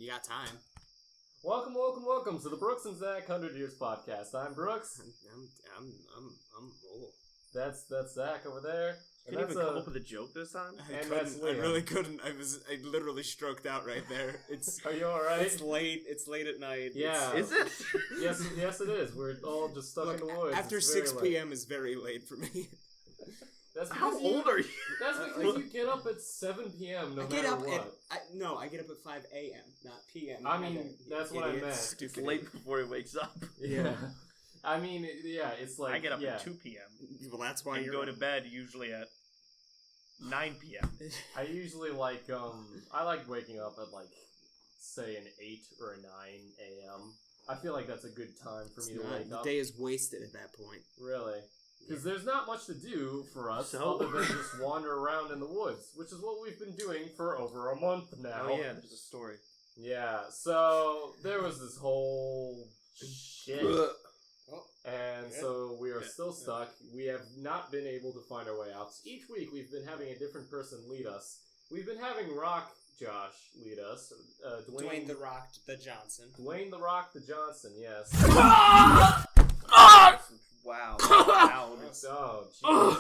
You got time. Welcome to the Brooks and Zach 100 Years podcast. I'm Brooks. I'm old. That's Zach over there. Couldn't even come up with a joke this time? I really couldn't. I literally stroked out right there. Are you alright? It's late at night. Yeah. Is it? Yes it is. We're all just stuck in the woods. After 6 p.m. is very late for me. How old are you? That's because you get up at 7 p.m. no matter what. I get up at 5 a.m., not p.m. I mean, that's what I meant. It's late before he wakes up. Yeah. I mean, yeah, it's like... I get up at 2 p.m. Well, that's why you go to bed usually at 9 p.m. I usually like, I like waking up at like, say an 8 or a 9 a.m. I feel like that's a good time for me to wake up. The day is wasted at that point. Really? Because there's not much to do for us other than just wander around in the woods, which is what we've been doing for over a month now. Oh yeah, there's a story. Yeah, so there was this whole shit. And so we are still stuck. We have not been able to find our way out. So each week we've been having a different person lead us. We've been having Rock Josh lead us. Dwayne the Rock the Johnson. Dwayne the Rock the Johnson, yes. Wow. Oh, jeez.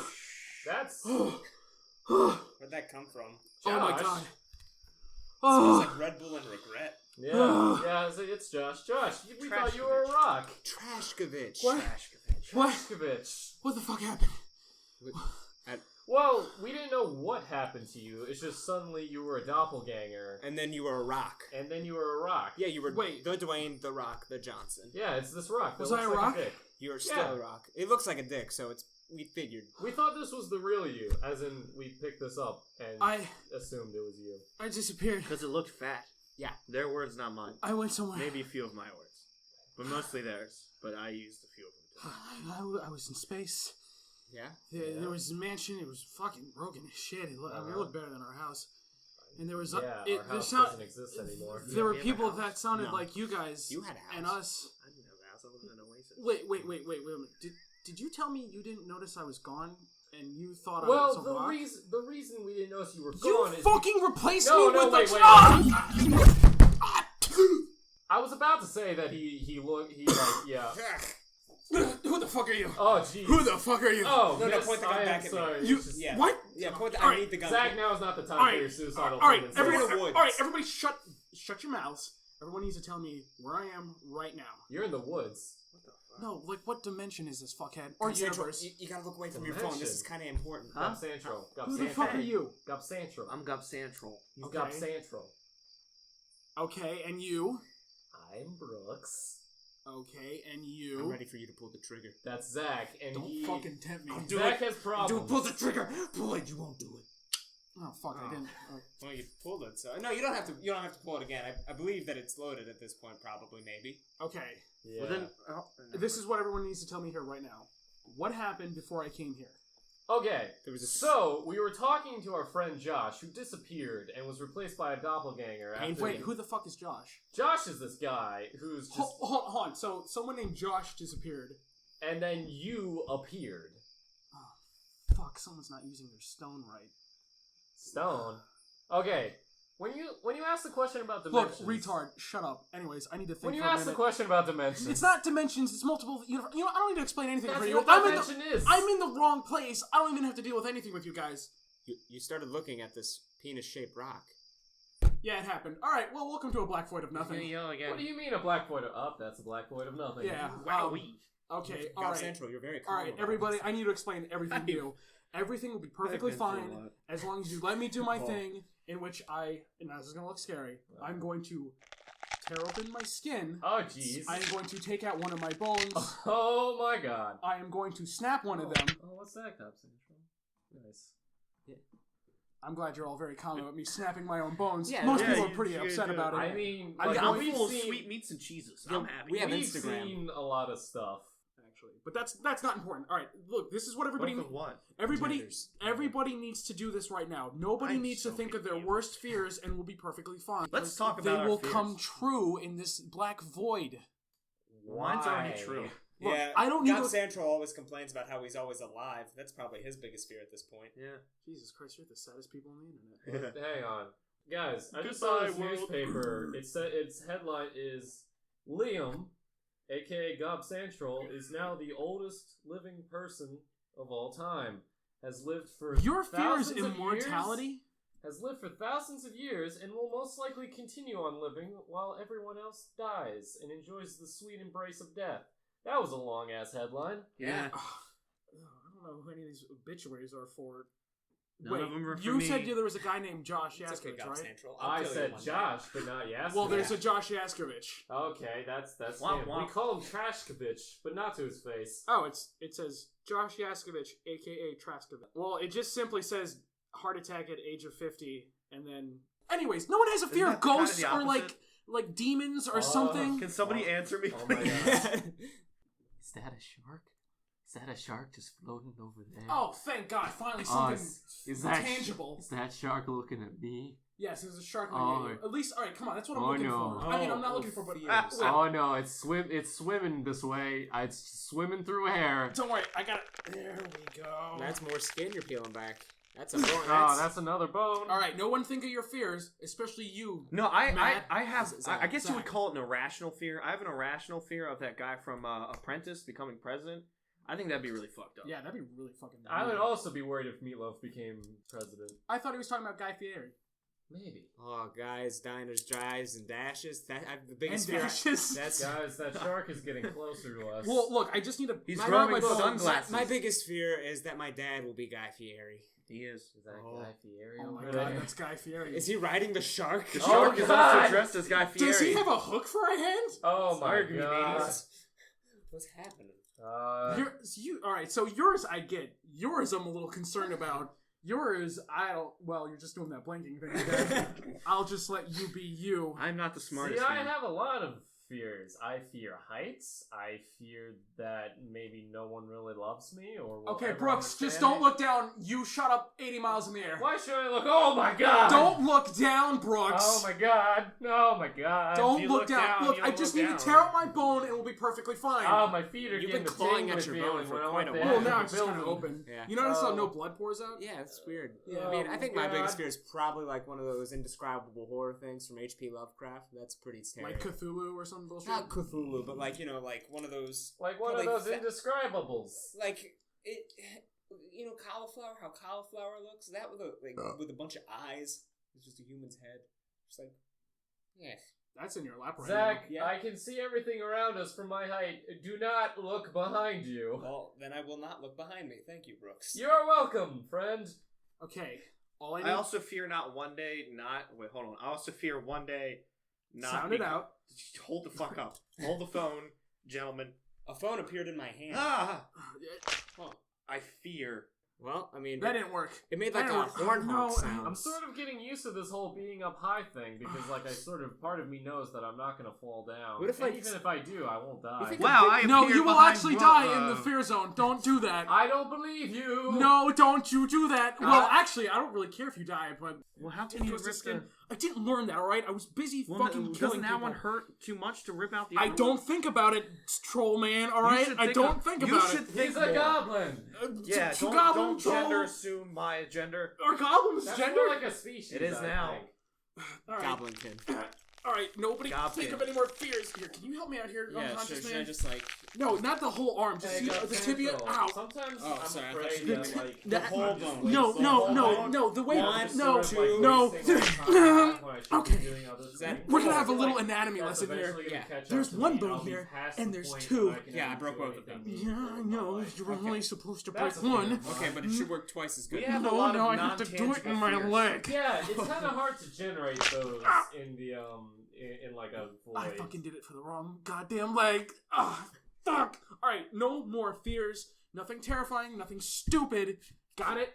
That's... Where'd that come from? Josh. Oh my god. Smells like Red Bull and regret. Yeah, it's Josh. Josh, we thought you were a rock. Trashkovich. What? Trashkovich. What the fuck happened? Well, we didn't know what happened to you. It's just suddenly you were a doppelganger. And then you were a rock. Yeah, you were the Dwayne the Rock the Johnson. Yeah, it's this rock. Was I a rock? You're still a rock. It looks like a dick, so we figured. We thought this was the real you, as in we picked this up and assumed it was you. I disappeared. Because it looked fat. Yeah. Their words, not mine. I went somewhere. Maybe a few of my words. But mostly theirs. But I used a few of them too. I was in space. Yeah? There was a mansion. It was fucking broken as shit. It looked better than our house. And there was... our house doesn't exist anymore. There were people that sounded like you guys. You had a house. And us. I didn't have a house. I lived in an oasis. Wait a minute. Did you tell me you didn't notice I was gone? And you thought I was a rock? Well, the reason we didn't notice you were gone is... You fucking replaced me with wait. I was about to say that he yeah. Who the fuck are you? Oh, jeez. Who the fuck are you? Oh, no, yes, point the gun I back am sorry. at me. Yeah. What? Yeah, point the... I need the gun. Zach, now is not the time for your suicidal tendencies. Everybody shut your mouths. Everyone needs to tell me where I am right now. You're in the woods. What the fuck? No, like, what dimension is this, fuckhead? Or universe? You gotta look away from your phone. This is kind of important. Huh? Gub-Santral. Who the fuck are you? Gub-Santral. I'm Gub-Santral. He's Gub-Santral. Okay, and you? I'm Brooks. Okay, and you? I'm ready for you to pull the trigger. That's Zach, and Don't fucking tempt me. Zach has problems. Pull the trigger. Pull it. You won't do it. Oh fuck! I didn't. Well, you pulled it, so no, you don't have to. You don't have to pull it again. I believe that it's loaded at this point. Probably, maybe. Okay. Yeah. Well, then, this is what everyone needs to tell me here right now. What happened before I came here? Okay, so we were talking to our friend Josh, who disappeared and was replaced by a doppelganger. Wait, who the fuck is Josh? Josh is this guy who's just... Hold on, so someone named Josh disappeared. And then you appeared. Oh, fuck, someone's not using their stone right. Stone? Okay, when you ask the question about dimensions... Look, retard, shut up. Anyways, I need to think When you for a ask the minute. question about dimensions... It's not dimensions, it's multiple... You know, I don't need to explain anything That's for you. what dimension is. I'm in the wrong place. I don't even have to deal with anything with you guys. You started looking at this penis-shaped rock. Yeah, it happened. Alright, well, welcome to a black void of nothing. What do you mean a black void of... Oh, that's a black void of nothing. Yeah. Okay, alright. Central, you're very calm. Alright, everybody, I need to explain everything to you. Everything will be perfectly fine as long as you let me do my thing, in which and this is going to look scary, I'm going to tear open my skin. Oh, jeez. I am going to take out one of my bones. Oh, my God. I am going to snap one of them. Oh, what's that, Gub-Santral? Nice. Yeah. I'm glad you're all very calm about me snapping my own bones. Yeah, Most people are pretty upset about it. I mean, I'm full of sweet meats and cheeses. I'm happy. We've seen a lot of stuff. But that's not important. All right, look, this is what everybody. Everybody needs to do this right now. Nobody needs to think of their worst fears, and we'll be perfectly fine. Let's talk about They our will fears. come true in this black void. Mine's already true. Look, yeah, I don't need to... Central always complains about how he's always alive. That's probably his biggest fear at this point. Yeah. Jesus Christ, you're the saddest people on the internet. Hang on. Guys, I just saw this newspaper. Its headline is Liam, aka Gob Central, is now the oldest living person of all time. Has lived for Your fear is thousands of immortality? years, has lived for thousands of years and will most likely continue on living while everyone else dies and enjoys the sweet embrace of death. That was a long-ass headline. Yeah. I don't know who any of these obituaries are for. None Wait, of them are for you me. said there was a guy named Josh It's okay, Yaskovich, Gob right? Central. I'll I kill you said one day. Josh, but not Yaskovich. Well, there's a Josh Yaskovich. Okay, that's Womp him. womp. We call him Trashkovich, but not to his face. Oh, it says Josh Yaskovich, aka Traskovich. Well, it just simply says heart attack at age of 50, and then. Anyways, no one has a fear of that kinda ghosts the or opposite? like demons or something. Can somebody answer me? Oh my god. Is that a shark? Is that a shark just floating over there? Oh, thank God! Finally, Oh, something is that tangible. Is that shark looking at me? Yes, there's a shark. Oh. At least, all right, come on. That's what I'm Oh, looking no. for. I mean, I'm not looking for, but fears. wait, Oh no, it's swimming this way. It's swimming through air. don't worry. I got it. There we go. That's more skin you're peeling back. That's a bone. Oh, that's another bone. All right. No one think of your fears, especially you. No, I Matt? have. I guess you would Zach. call it an irrational fear. I have an irrational fear of that guy from Apprentice becoming president. I think that'd be really fucked up. Yeah, that'd be really fucking. I would weird. also be worried if Meatloaf became president. I thought he was talking about Guy Fieri. Maybe. Oh, guys, diners, drives, and dashes. That I have the And biggest fear. dashes. That's Guys, that shark is getting closer to us. Well, look, I just need to. He's my, growing my, with my- sunglasses. My biggest fear is that my dad will be Guy Fieri. He is. Is that Oh. Guy Fieri Oh my over God, there? that's Guy Fieri. Is he riding the shark? The Oh, shark is God! also dressed as Guy Fieri. Does he have a hook for a hand? Oh my Sorry, god. Greenies. What's happening? All right. So yours, I get. Yours, I'm a little concerned about. Yours, I don't. Well, you're just doing that blinking thing again. I'll just let you be you. I'm not the See, smartest I man. have a lot of fears. I fear heights. I fear that maybe no one really loves me or will Okay, ever Brooks, just understand don't me. look down. You shot up 80 miles in the air. Why should I look? Oh my god! Don't look down, Brooks. Oh my god! Oh my god! Don't you look look down. down, Look, you I don't just look need down. to tear out my bone and it will be perfectly fine. Oh, my feet are You've getting been the clawing tingling at your feeling bone for when I quite went a to while. Well, the now it's just kind of building. open. Yeah. You notice how Oh. no blood pours out? Yeah, it's weird. Oh I mean, I think my God. biggest fear is probably like one of those indescribable horror things from H.P. Lovecraft. That's pretty scary. Like Cthulhu or something bullshit? Not Cthulhu, but like, you know, like one of those. Like one of Like those that- indescribables. Like it, you know, cauliflower. How cauliflower looks. That with with a bunch of eyes. It's just a human's head. Just like, yeah. That's in your lap right Zach, Yeah. I can see everything around us from my height. Do not look behind you. Well, then I will not look behind me. Thank you, Brooks. You're welcome, friend. now. Okay. All I need I also fear not one day not. Wait, hold on. I also fear one day not. sound it out. Hold the fuck up. Hold the phone, gentlemen. A phone appeared in my hand. Ah! Huh. I fear. Well, I mean, That didn't work. it made that like a didn't work. horn honk No, sound. I'm sort of getting used to this whole being up high thing because, like, I sort of part of me knows that I'm not gonna fall down. What if, And like, even if I do, I won't die. think- Wow, I No, appeared you will behind actually Bro- die in the fear zone. Don't do that. I don't believe you. No, don't you do that. Well, actually, I don't really care if you die, but Well, how can you Twisted rip Skin. the? I didn't learn that, alright? I was busy fucking killing doesn't that people. one hurt too much to rip out the? I other don't one? think about it, troll man, alright? should I think don't of- think you about should it. think He's a more. goblin. Yeah, Two don't goblin troll. gender assume my gender. Are goblins That's gender? more like a species. It is I now. think. Alright, Goblin kid. alright, nobody Goblin. think of any more fears. Here, can you help me out here, Yeah, unconscious should man? I just like No, not the whole arm, just Hey, see Gob the tibia. Central. Ow. Sometimes Oh, I'm sorry, I thought afraid you that, meant like, that- I'm just bone. No, wasting no, all no, my- no, the way, One, I'm no, just sort of, like, no. wasting all my time when I should be Okay. doing other Is that- things. We're gonna I have a feel little like anatomy that's lesson here. eventually gonna Yeah. catch up There's to one me. bone I'll be here, past and the there's point two. when I can Yeah, I actually broke do both of them. anything Yeah, I in my know. life. You're only supposed to break That's a one. fear. okay, but it should work twice as good. We have a No, lot no, of I have to do it in my non-tangible fears. leg. Yeah, it's kind of hard to generate those in the in like a void. I fucking did it for the wrong goddamn leg. Ah, fuck. All right, no more fears. Nothing terrifying. Nothing stupid. Got it?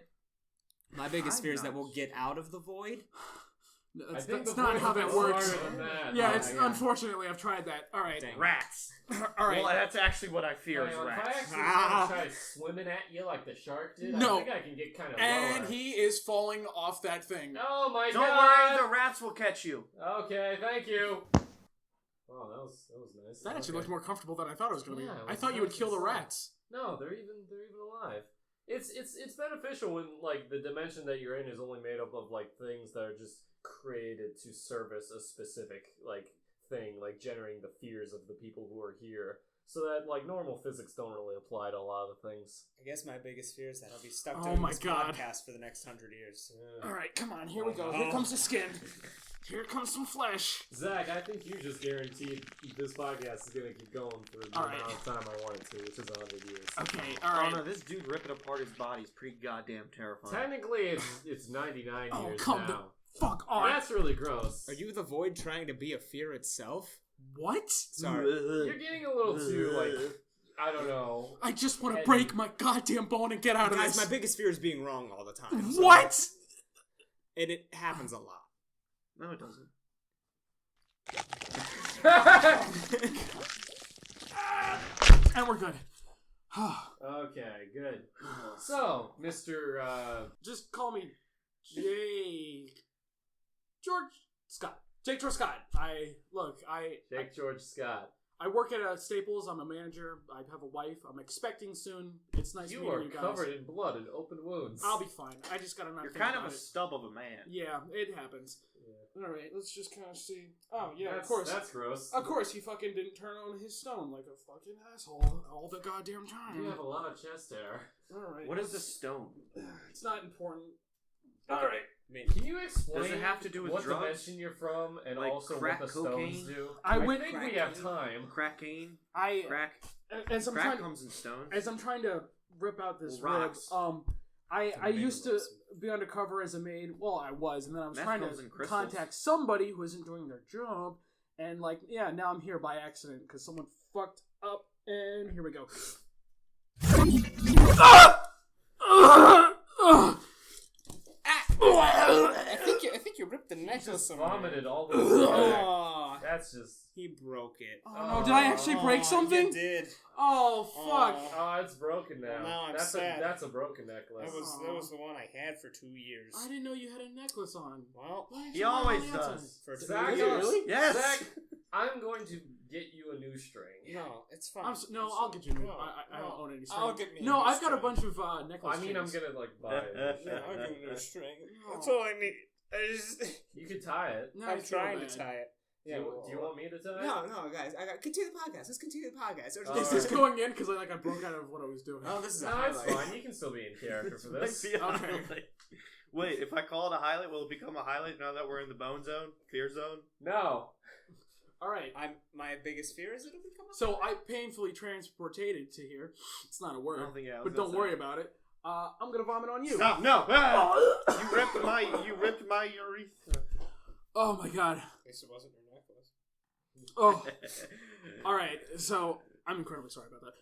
My biggest I'm fear is that not we'll get out of the void. No, I That's, think that's the not void's how a that bit works. smarter than that. Yeah, Oh, it's yeah. unfortunately I've tried that. All right, Dang. Rats. all right. Well, that's actually what I fear is Hang on, if I rats. actually kind of try swimming at you like the shark did, No. I think I can get kind of And lower. he is falling off that thing. Oh my Don't god! worry, the rats will catch you. Okay, thank you. Oh, that was nice. That actually Okay. looked more comfortable than I thought it was going to Yeah, be. it I was thought you would nice kill the and soft. rats. No, they're even alive. It's beneficial when like the dimension that you're in is only made up of like things that are just created to service a specific like thing, like generating the fears of the people who are here, so that like normal physics don't really apply to a lot of things. I guess my biggest fear is that I'll be stuck doing this podcast for the next 100 years. Yeah. All right, come on, here we go. Here comes the skin. Here comes some flesh. Zach, I think you just guaranteed this podcast is going to keep going for the amount of time I want it to, which is 100 years. Okay, alright. Oh no, this dude ripping apart his body is pretty goddamn terrifying. Technically, it's 99 years come now. the fuck on. That's really gross. Are you the void trying to be a fear itself? What? Sorry. You're getting a little too, like, I don't know. I just want to break my goddamn bone and get out of Guys, this. my biggest fear is being wrong all the time. So. What? And it happens a lot. No, it doesn't. And we're good. Okay, good. So, Mr. Just call me George Scott. Jake George Scott. Jake George Scott. I work at Staples. I'm a manager. I have a wife. I'm expecting soon. It's nice You meeting are you guys. covered in blood and open wounds. I'll be fine. I just gotta not You're think kind of about a it. stub of a man. Yeah, it happens. Yeah. Alright, let's just kind of see. Oh, yeah, That's, of course. That's gross. Of course, he fucking didn't turn on his stone like a fucking asshole all the goddamn time. You have a lot of chest hair. Alright. What is the stone? It's not important. Alright. Can you explain Does it have to do with what drugs? dimension you're from and Like also crack what the stones cocaine? do? I think went- we have time. Crackane? Crack Crack comes in stones. As I'm trying to rip out this Well, rib, rocks. I used to be undercover as a maid. Well, I was, and then I was Meth trying comes in to crystals. contact somebody who isn't doing their job, and like, yeah, now I'm here by accident because someone fucked up, and here we go. I think you ripped the He necklace. just somewhere. vomited all over the Oh, That's just... he broke it. Oh, no, did I actually break something? You did. Oh, fuck. Oh, it's broken now. Well, now I'm that's sad. That's a broken necklace. That was the one I had for 2 years. I didn't know you had a necklace on. Well, Why didn't He you wear always it on the does. outside? for 2 Zach, years. Really? Yes! Zach, I'm going to get you a new string. No, it's fine. No, I'll get you new. No, I don't own any string. I'll get me a No, new I've got a string. bunch of necklace I mean, I'm strings. gonna like buy it. No, I'll get a new string. No. That's all I need. I just, You could tie it. No, I'm I feel trying bad. to tie it. Do you want me to tie it? No, guys. Continue the podcast. Let's continue the podcast. Oh, Is this going in? Because I broke out of what I was doing. Oh, this is a No, it's highlight. fine. You can still be in character for Might this. be a Okay. highlight. Wait, if I call it a highlight, will it become a highlight now that we're in the bone zone? Fear zone? No. All right. My biggest fear is it'll become a So I painfully transported to here. It's not a word, I don't think I was but gonna don't say. worry about it. I'm gonna vomit on you. Stop! No! Ah! You ripped my urethra. Oh my god. At least it wasn't your necklace. Oh. All right. So I'm incredibly sorry about that.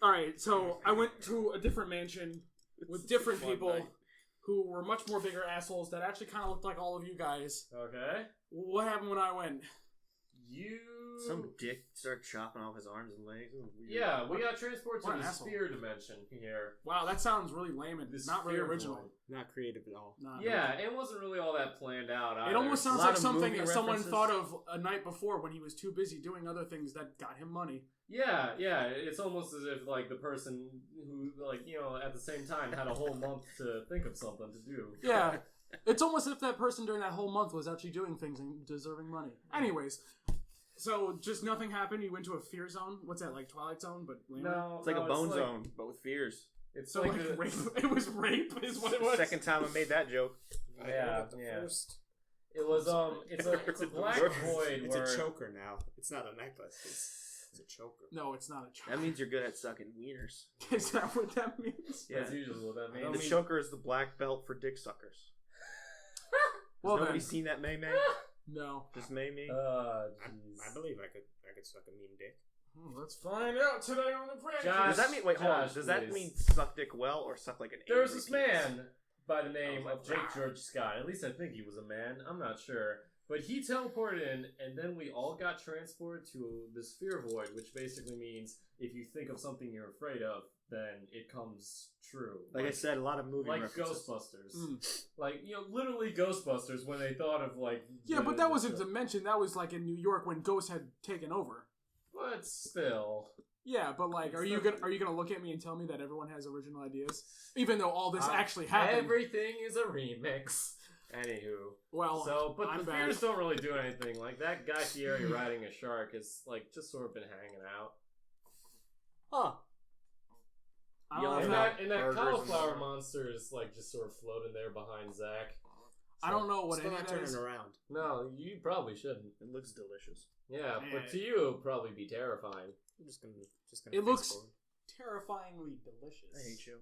All right. So I went to a different mansion with different One people night. who were much more bigger assholes that actually kind of looked like all of you guys. Okay. What happened when I went? Some dick started chopping off his arms and legs. It was weird. Yeah, we got transported What to an the asshole. sphere dimension here. Wow, that sounds really lame and This not very sphere original. void. Not creative at all. Not Yeah, it wasn't really all that planned out either. It almost sounds A lot like of something movie that someone references. thought of a night before when he was too busy doing other things that got him money. Yeah, it's almost as if, like, the person who, like, you know, at the same time had a whole month to think of something to do. Yeah. It's almost as if that person during that whole month was actually doing things and deserving money. Anyways, so just nothing happened. You went to a fear zone. What's that, like Twilight Zone? But lamer? No, It's like no, a bone zone, but with fears. It's So like, like a, rape. It was rape, is what it was. Second time I made that joke. Yeah, The yeah. first. It was it's a black void It's where a choker now. It's not a necklace. It's a choker. No, it's not a choker. That means you're good at sucking wieners. Is that what that means? Yeah. that's usually what that The means. choker is the black belt for dick suckers. Well, Has nobody then. seen that May May? No. Just May May? I believe I could suck a mean dick. Let's find out today on the practice. Josh, Does that mean, wait, hold on. Josh, Does that please. mean suck dick well or suck like an There's angry this penis? man by the name I was of like, Jake George Scott. At least I think he was a man. I'm not sure. But he teleported in, and then we all got transported to the sphere void, which basically means if you think of something you're afraid of, then it comes true. Like I said, a lot of movie like references. Ghostbusters. Mm. Like, you know, literally Ghostbusters when they thought of, like... Yeah, but that was a dimension. That was like in New York when ghosts had taken over. But still... Yeah, but like, It's are you gonna look at me and tell me that everyone has original ideas, even though all this actually happened? Everything is a remix. Anywho. Well, but I'm the back. fears don't really do anything. Like, that guy Fieri riding a shark is, like, just sort of been hanging out. Huh. I don't And know. that burgers cauliflower and- monster is, like, just sort of floating there behind Zach. I don't know what Still any not of that turning is. around. No, you probably shouldn't. It looks delicious. Yeah, Yeah. but to you, it would probably be terrifying. I'm just gonna It face looks forward. terrifyingly delicious. I hate you.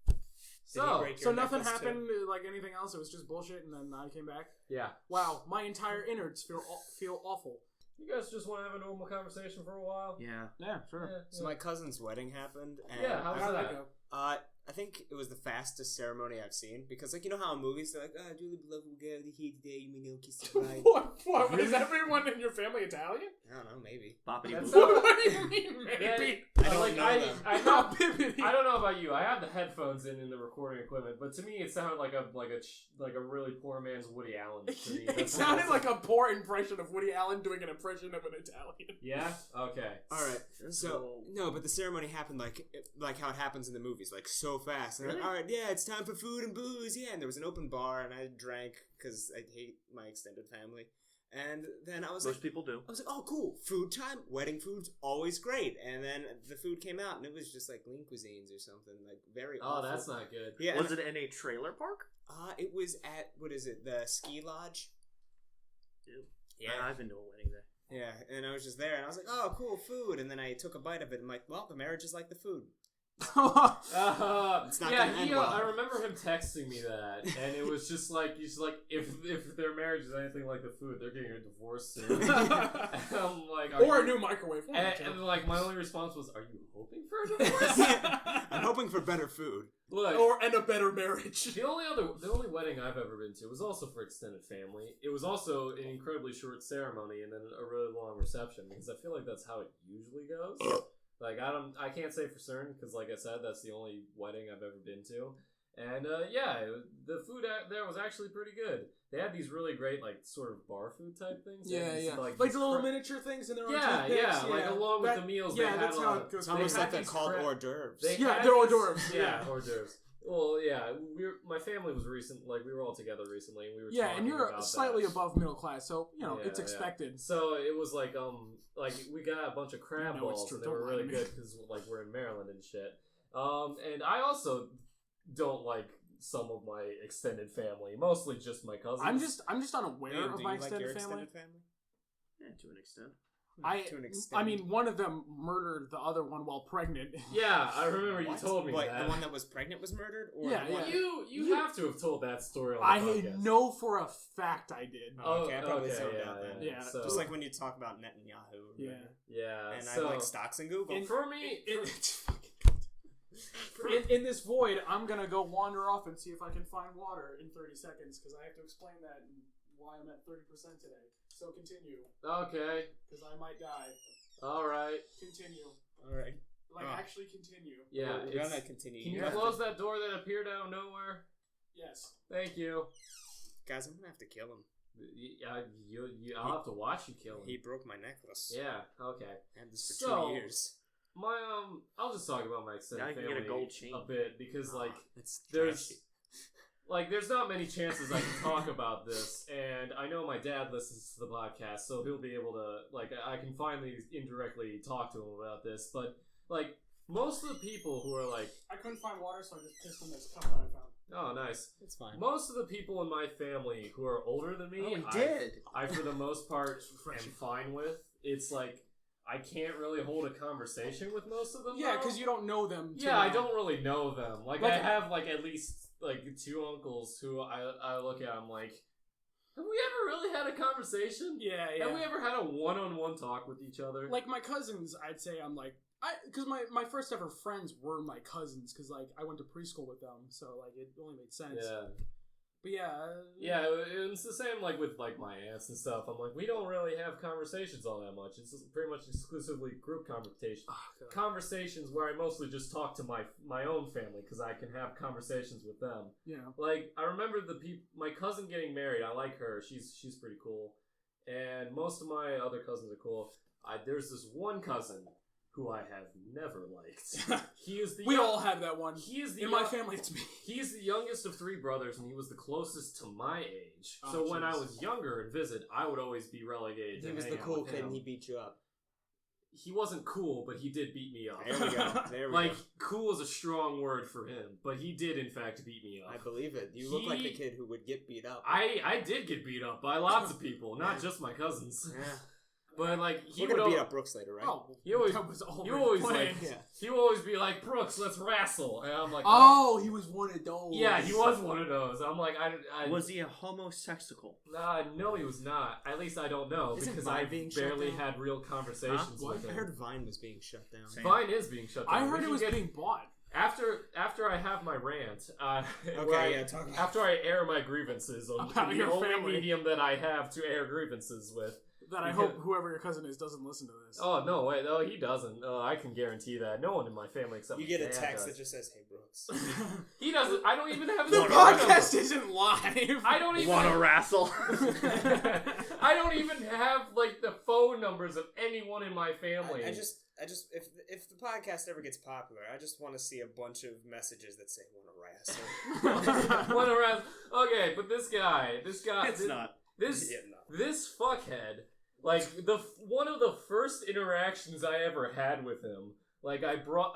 Did he So, break So your nothing necklace too? happened like anything else. It was just bullshit, and then I came back. yeah. Wow, my entire innards feel awful. You guys just want to have a normal conversation for a while? Yeah. Yeah, sure. Yeah, So my cousin's wedding happened, and Yeah, how How was did that? that go? I think it was the fastest ceremony I've seen because, like, you know how in movies they're like, "Oh, dearly beloved will gather here today. You may know kiss the bride." What? Is everyone in your family Italian? I don't know, maybe. Boppity That's boop. not- What do you mean, maybe? I don't know them. I Bippity. don't know about you. I have the headphones in the recording equipment, but to me, it sounded like a really poor man's Woody Allen. To me. It That's sounded what like a poor impression of Woody Allen doing an impression of an Italian. Yeah. Okay. All right. So no, but the ceremony happened like how it happens in the movies, like so fast. And Really? all right, yeah, it's time for food and booze. Yeah, and there was an open bar, and I drank because I hate my extended family. And then I was Most like, people do. oh, cool, food time. Wedding food's always great. And then the food came out, and it was just like lean cuisines or something, like very. Oh, awful. that's not good. Yeah. Was it in a trailer park? It was at what is it? The ski lodge. Ew. Yeah. I've been to a wedding there. Yeah, and I was just there, and I was like, "Oh, cool food!" And then I took a bite of it, and I'm like, "Well, the marriage is like the food." It's not Yeah, gonna end well. I remember him texting me that, and it was just like, he's like, if their marriage is anything like the food, they're getting a divorce soon. And I'm like, Or a new microwave. and like my only response was, "Are you hoping for a divorce?" I'm hoping for better food. Look, and a better marriage. the only wedding I've ever been to was also for extended family. It was also an incredibly short ceremony and then a really long reception because I feel like that's how it usually goes. Like I can't say for certain because, like I said, that's the only wedding I've ever been to. And the food there was actually pretty good. They had these really great, like, sort of bar food type things. Yeah, These, yeah. like Like these the little miniature things in their own Yeah, toothpicks. like along with the meals, Yeah, they that's had how a- it goes. It's almost They like had they're these called crap- hors d'oeuvres. They Yeah, had they're hors these- d'oeuvres. Yeah, hors d'oeuvres. Well, yeah, my family was we were all together recently, and we were Yeah, talking and you're about slightly that. above middle class, so it's Yeah. expected. So it was like we got a bunch of crab No, it's balls, true. and they Don't were lie really to me. good because like we're in Maryland and shit. And I also don't like some of my extended family, mostly just my cousins. I'm just unaware Liam, of do my you like your extended family. extended family? Yeah, to an extent. To an extent. I mean, one of them murdered the other one while pregnant. Yeah, I remember you What? told me What, that. the one that was pregnant was murdered? Or Yeah, the one- yeah. You have to have told that story on the I podcast. know for a fact I did. Oh, okay, I probably okay, zoned yeah, out then. yeah. So, Just like when you talk about Netanyahu. or Yeah. whatever. yeah, And so I like stocks in Google. In- for me, In this void, I'm gonna go wander off and see if I can find water in 30 seconds because I have to explain that and why I'm at 30% today. So continue, okay, because I might die. all right, Continue, All right. like Oh. actually continue. yeah. We're it's- gonna continue. Can you have close to- that door that appeared out of nowhere? Yes. Thank you. Guys, I'm gonna have to kill him. I'll have to watch you kill him. He broke my necklace. Yeah. Okay. I had this for So- 2 years. My I'll just talk about my extended Now you can family get a gold chain. a bit because like It's there's trashy. there's not many chances I can talk about this, and I know my dad listens to the podcast, so he'll be able to I can finally indirectly talk to him about this. But like most of the people who are like, I couldn't find water, so I just pissed in this cup that I found. oh nice, It's fine. most of the people in my family who are older than me, Oh, he did. I for the most part am fine with. It's like I can't really hold a conversation with most of them. Yeah, though. because you don't know them. Yeah, I don't really know them. Like Like- I have like at least like 2 uncles who I look at. I'm like, have we ever really had a conversation? Yeah, yeah. Have we ever had a one-on-one talk with each other? Like my cousins, I'd say I'm like because my first ever friends were my cousins because like I went to preschool with them, so like it only made sense. yeah, But yeah. yeah. It's the same like with like my aunts and stuff. I'm like, we don't really have conversations all that much. It's just pretty much exclusively group conversations. Oh, God. Conversations where I mostly just talk to my own family because I can have conversations with them. Yeah. Like I remember my cousin getting married. I like her. She's pretty cool, and most of my other cousins are cool. There's this one cousin who I have never liked. He is the we all have that one. He is the in my family. It's me. He is the youngest of 3 brothers, and he was the closest to my age. Oh, so when I jeez. was younger and visit, I would always be relegated. He to was the hang out cool with kid him. and he beat you up. He wasn't cool, but he did beat me up. There we go. There we Like, go. cool is a strong word for him, but he did, in fact, beat me up. I believe it. You look like the kid who would get beat up. I did get beat up by lots of people, not just my cousins. Yeah. But, like, he We're would gonna beat up Brooks later, right? Oh, He always- that was all he always planned. like, he would always be like, Brooks, let's wrestle. And I'm like, Oh, he was one of those. yeah, he was one of those. I'm like, I Was he a homosexual? no, he was not. At least I don't know, Isn't because Vine I being shut barely down? had real conversations What? with I him. heard Vine was being shut down. Same. Vine is being shut down. I We heard it can was get- being bought. After I have my rant, where Okay, yeah, talk about after I air my grievances on About the your only family. medium that I have to air grievances with. That I Because- hope whoever your cousin is doesn't listen to this. Oh no, wait, no, he doesn't. I can guarantee that. No one in my family except You my get a dad text does. that just says, "Hey Brooks." He doesn't. I don't even have his the phone number. podcast isn't live. I don't even Wanna wrestle? I don't even have like the phone numbers of anyone in my family. I just if the podcast ever gets popular, I just want to see a bunch of messages that say "wanna wrestle." One around. Okay, but this guy, It's not. This Yeah, no. this fuckhead, like one of the first interactions I ever had with him. Like I brought,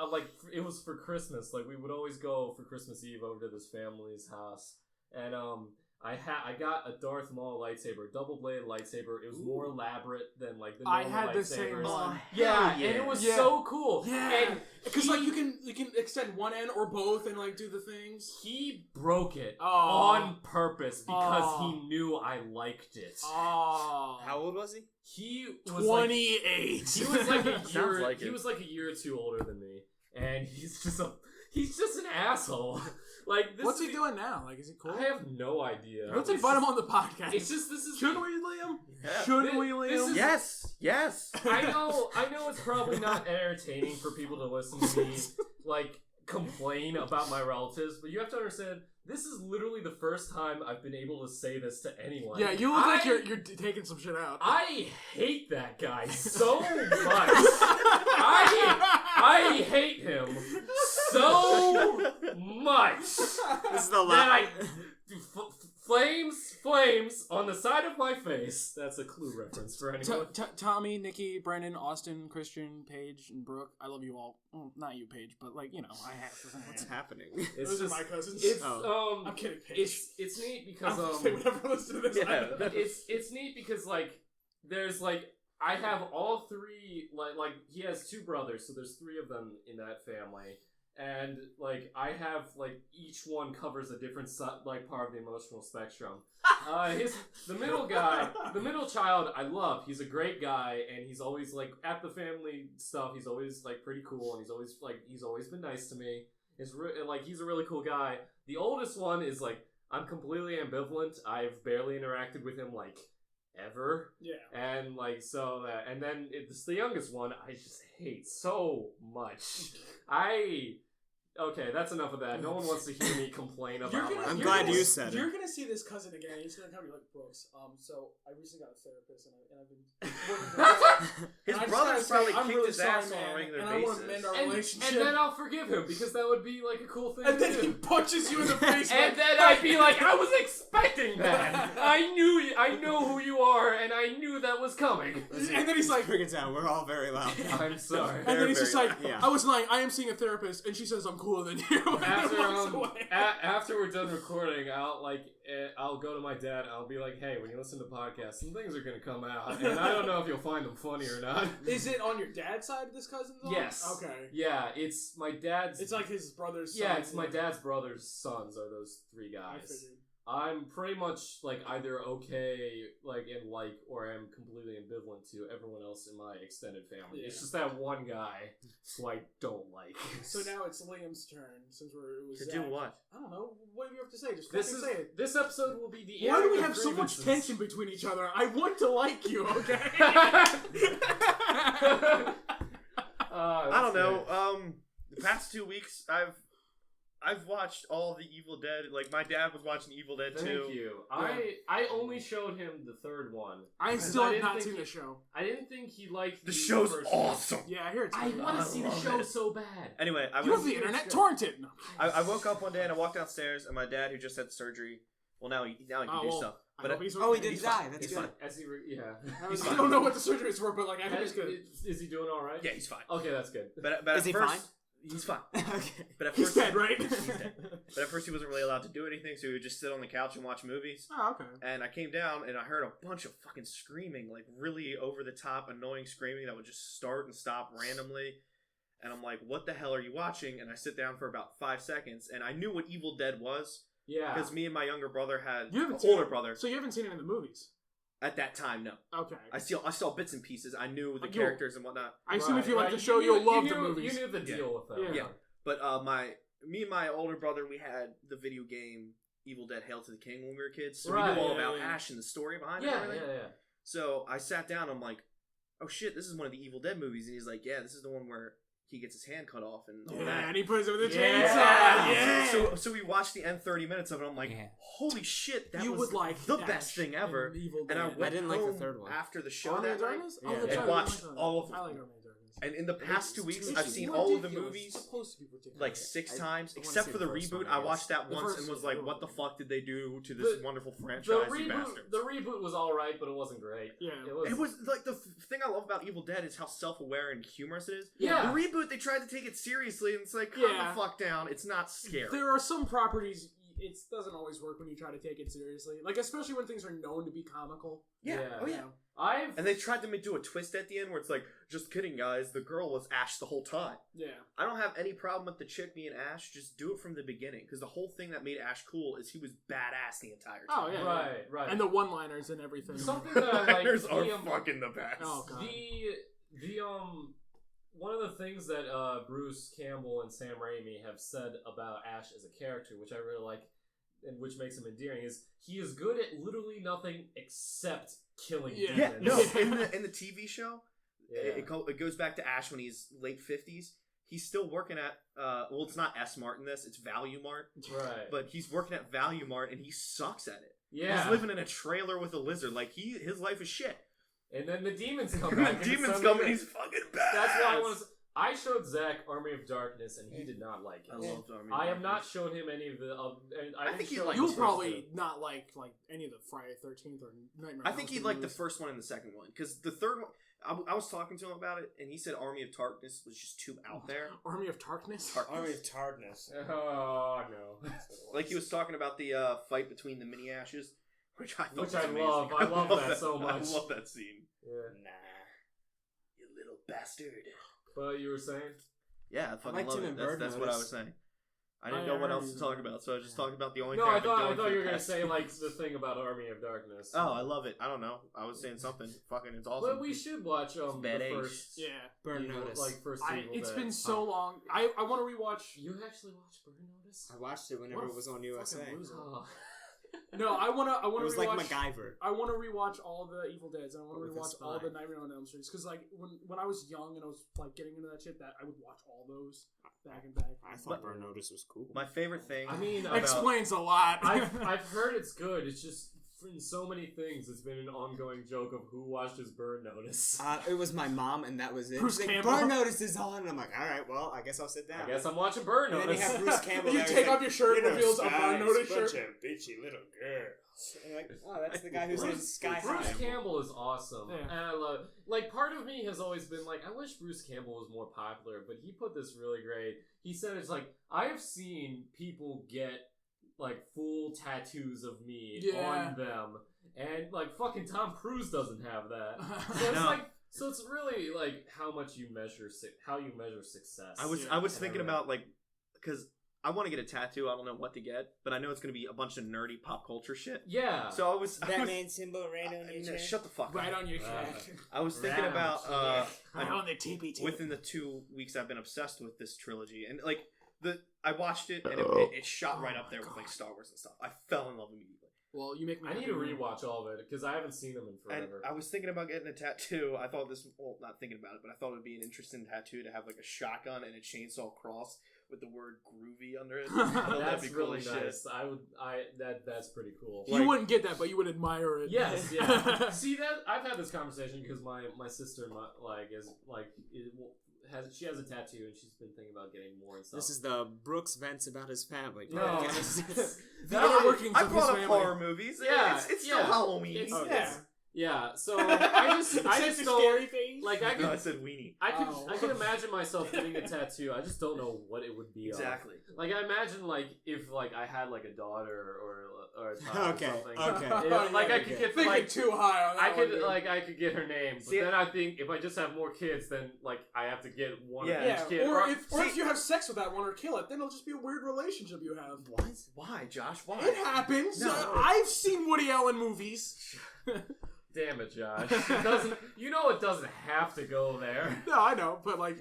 it was for Christmas. Like we would always go for Christmas Eve over to this family's house, and I got a Darth Maul lightsaber, double-bladed lightsaber. It was more elaborate than like the normal I had the same lightsabers. one. Yeah, Hell yeah. and it was Yeah. so cool. Yeah, and because like you can extend one end or both and like do the things. he broke it Oh. on purpose because Oh. he knew I liked it. Oh, How old was he? He was 28. He was like a Sounds year. like He it. was like a year or two older than me, and he's just an asshole. Like this What's is he doing now? Like, is he cool? I have no idea. Let's It's invite him just- on the podcast. It's just this is. Should we, Liam? Yeah. Should This- we, this Liam? is- Yes. I know. It's probably not entertaining for people to listen to me like complain about my relatives, but you have to understand. This is literally the first time I've been able to say this to anyone. Yeah, you look like you're taking some shit out. I hate that guy so much. I hate him so much This is the that I last. flames on the side of my face. That's a Clue reference for anyone. Tommy, Nikki, Brandon, Austin, Christian, Paige, and Brooke. I love you all. Well, not you, Paige, but like I have. What's happening? It's Those just, are my cousins. It's I'm kidding, Paige. it's neat because They would never listen to this. Yeah. it's neat because like there's like I have all 3 like he has 2 brothers, so there's 3 of them in that family, and like I have like each one covers a different like part of the emotional spectrum. The middle child I love. He's a great guy, and he's always like at the family stuff. He's always like pretty cool, and he's always been nice to me. He's a really cool guy. The oldest one is like I'm completely ambivalent. I've barely interacted with him like ever. Yeah. And like so and then it's the youngest one I just hate so much. Okay, that's enough of that. No one wants to hear me complain about I'm my glad family. you said it. You're gonna see this cousin again. And he's gonna come to you like Brooks. So I recently got a therapist, and I've been working. His And I just brothers gotta say, probably I'm kicked really his sorry, ass on man, a regular and I want to basis. mend our And relationship. then I'll forgive him because that would be like a cool thing And to then he do. punches you in the face. And then I'd be like, I was expecting that. I know who you are, and I knew that was coming. and then he's like, Bring it down. We're all very loud. I'm sorry. and then he's just like, yeah. I was lying. I am seeing a therapist, and she says I'm cooler than you. And then walks away. After we're done recording, I'll go to my dad. And I'll be like, "Hey, when you listen to podcasts, some things are gonna come out, and I don't know if you'll find them funny or not." Is it on your dad's side of this cousin's arm? Yes. Okay. Yeah, it's my dad's. It's like his brother's. yeah, son. it's my dad's brother's sons are those 3 I guys. figured. I'm pretty much like either okay, or I'm completely ambivalent to everyone else in my extended family. Yeah. It's just that one guy who I don't like. So now it's Liam's turn since it was To Zach. do what? I don't know. What do you have to say? Just This fucking say it. this episode will be the. Why do we airing have of so much grievances. tension between each other? I want to like you, okay? I don't know. The past 2 weeks, I've I've watched all the Evil Dead. Like, my dad was watching Evil Dead too. Thank you. I only showed him the third one. I still have not seen the show. I didn't think he liked The show's first awesome. Yeah, I hear it's I good. want to see the show so bad. Anyway, You have the internet? Torrent it! No. I woke up one day and I walked downstairs and my dad, who just had surgery, well, now he can do stuff. But he didn't die. That's he's good. fine. He's I don't know what the surgery is for, but like I think it's good. Is he doing all right? Yeah, he's fine. Okay, that's good. But Is he fine? He's fine. Okay. But at He's first, dead, right? He's dead. But at first he wasn't really allowed to do anything, so he would just sit on the couch and watch movies. Oh, okay. And I came down and I heard a bunch of fucking screaming, like really over the top, annoying screaming that would just start and stop randomly. And I'm like, what the hell are you watching? And I sit down for about 5 seconds, and I knew what Evil Dead was. Yeah. Because me and my younger brother had You an haven't seen older it. brother. So you haven't seen it in the movies? At that time, no. Okay. I saw bits and pieces. I knew the You'll- characters and whatnot. I assume if you like Right. the show, you'll love the You movies. knew the deal with them. Yeah. Yeah. But me and my older brother, we had the video game Evil Dead Hail to the King when we were kids. So we Right, knew all yeah, about yeah. Ash and the story behind it Yeah, and everything. yeah. So I sat down, I'm like, oh shit, this is one of the Evil Dead movies. And he's like, yeah, this is the one where he gets his hand cut off and all Yeah, that. and he puts it with a Yeah. chainsaw. Yeah. So we watched the end 30 minutes of it. I'm like, Yeah. holy shit, that you was would like the Ash best thing ever. and Evil And Dead. I went didn't like the home third one. after the show Army that of night. Darkness? Yeah. Oh, that's And right, watched I like all of I like them. Army of Darkness. And in the past 2 weeks, It's I've seen ridiculous. all of the movies It's supposed to be ridiculous. like 6 I times, wanna except see for the the first reboot. one, I I watched that The once first and was is like, good. what the fuck did they do to this wonderful The franchise, you bastards? reboot was all right, but it wasn't great. Yeah. It was like the thing I love about Evil Dead is how self-aware and humorous it is. Yeah. The reboot, they tried to take it seriously, and it's like, calm Yeah. the fuck down. It's not scary. There are some properties it doesn't always work when you try to take it seriously. Like especially when things are known to be comical. Yeah. Yeah. Oh yeah. I've And they tried to do a twist at the end where it's like, just kidding, guys. The girl was Ash the whole time. Yeah. I don't have any problem with the chick being Ash. Just do it from the beginning, because the whole thing that made Ash cool is he was badass the entire time. Oh yeah. right. And the one-liners and everything. Something that I like. Writers are the, fucking the best. Oh god. the one of the things that Bruce Campbell and Sam Raimi have said about Ash as a character, which I really like, and which makes him endearing, is he is good at literally nothing except killing Yeah, demons. no. In the TV show, it goes back to Ash when he's late 50s. He's still working at well, it's not S Mart in this, it's Value Mart. Right. But he's working at Value Mart and he sucks at it. Yeah. He's living in a trailer with a lizard. Like his life is shit. And then the demons come And back. the demons and come and he's fucking bad. That's why I want to. I showed Zach Army of Darkness, and he did not like it. I love Army of I have Darkness. not shown him any of the. And I think he show liked him You'll the first probably two. not like any of the Friday 13th or Nightmare. I think House he'd like the movies. first one and the second one, because the third one, I was talking to him about it, and he said Army of Darkness was just too out there. Army of Darkness. Army of Tardness. Oh no! Like he was talking about the fight between the mini Ashes, which I thought Which was I amazing. love. I love that so much. I love that scene. Yeah. Nah. You little bastard. But you were saying? Yeah, I fucking liked love him it. in That's Bird what I Notice. was saying. I didn't I know what heard else to you. talk about, so I just talked about the only No, thing I I've been thought doing you for were the gonna past say 2 like weeks. the thing about Army of Darkness. Oh, I love it. I don't know. I was saying something. Fucking, it's awesome. But we should watch the badass. first. Yeah. Burn Evil- Notice. Like first. Evil It's Dead. been so long. I want to rewatch. You actually watched Burn Notice? I watched it whenever What a it was on USA. fucking loser. Oh. No, I want to It was rewatch. like MacGyver. I want to rewatch all the Evil Deads, and I want But to with a rewatch spy. all the Nightmare on Elm Street. Because like when I was young and I was like getting into that shit, that I would watch all those back and back. I thought Burn Notice was cool. My favorite thing. I mean, about, Explains a lot. I've heard it's good. It's just in so many things, it's been an ongoing joke of who watches Burn Notice. It was my mom, and that was it. Bruce She's like, Campbell. Burn Notice is on, and I'm like, all right, well, I guess I'll sit down. I guess I'm watching Burn And then you Notice. have Bruce Campbell. You there, take he's off like, your shirt, reveals a Burn Sky's Notice bunch shirt. of bitchy little girls. And you're like, oh, that's the guy who says Sky Bruce High. Campbell is awesome, Yeah. and I love. Like, part of me has always been like, I wish Bruce Campbell was more popular, but he put this really great. He said it's like, I have seen people get like full tattoos of me Yeah. on them, and like fucking Tom Cruise doesn't have that. So it's No. like, so it's really like how much you measure, how you measure success. I was And thinking everything. about, like, because I want to get a tattoo. I don't know what to get, but I know it's going to be a bunch of nerdy pop culture shit. Yeah. So I was Batman symbol right on your chest. shut the fuck Right up. on your Uh, head. I was thinking Right about on Right on the TP. within the 2 weeks I've been obsessed with this trilogy, and like I watched it and it shot right up there with like Star Wars and stuff. I fell in love immediately. Well, you make me. I need happy. to rewatch all of it because I haven't seen them in And forever. I was thinking about getting a tattoo. I thought this, well, not thinking about it, but I thought it would be an interesting tattoo to have like a shotgun and a chainsaw cross with the word groovy under it. That'd be cool really as nice. shit. That's pretty cool. You wouldn't get that, but you would admire it. Yes, yeah. See that? I've had this conversation because my sister she has a tattoo and she's been thinking about getting more and stuff. This is the Brooks vents about his family. No, The inner workings I of his brought up family. horror movies. Yeah, it's still Halloween. Yeah, so I just don't scary face. like I No, I could said weenie. I can imagine myself getting a tattoo. I just don't know what it would be. Exactly. Like I imagine if I had like a daughter or a child Okay, or something. okay. Yeah, like I could get Thinking like too high on that I could get her name, but See, then I think if I just have more kids, then like I have to get one of Yeah. each kid. Or if you have sex with that one or kill it, then it'll just be a weird relationship you have. What? Why, Josh? Why? It happens. No. I've seen Woody Allen movies. Damn it, Josh! It doesn't. It doesn't have to go there. No, I know, but like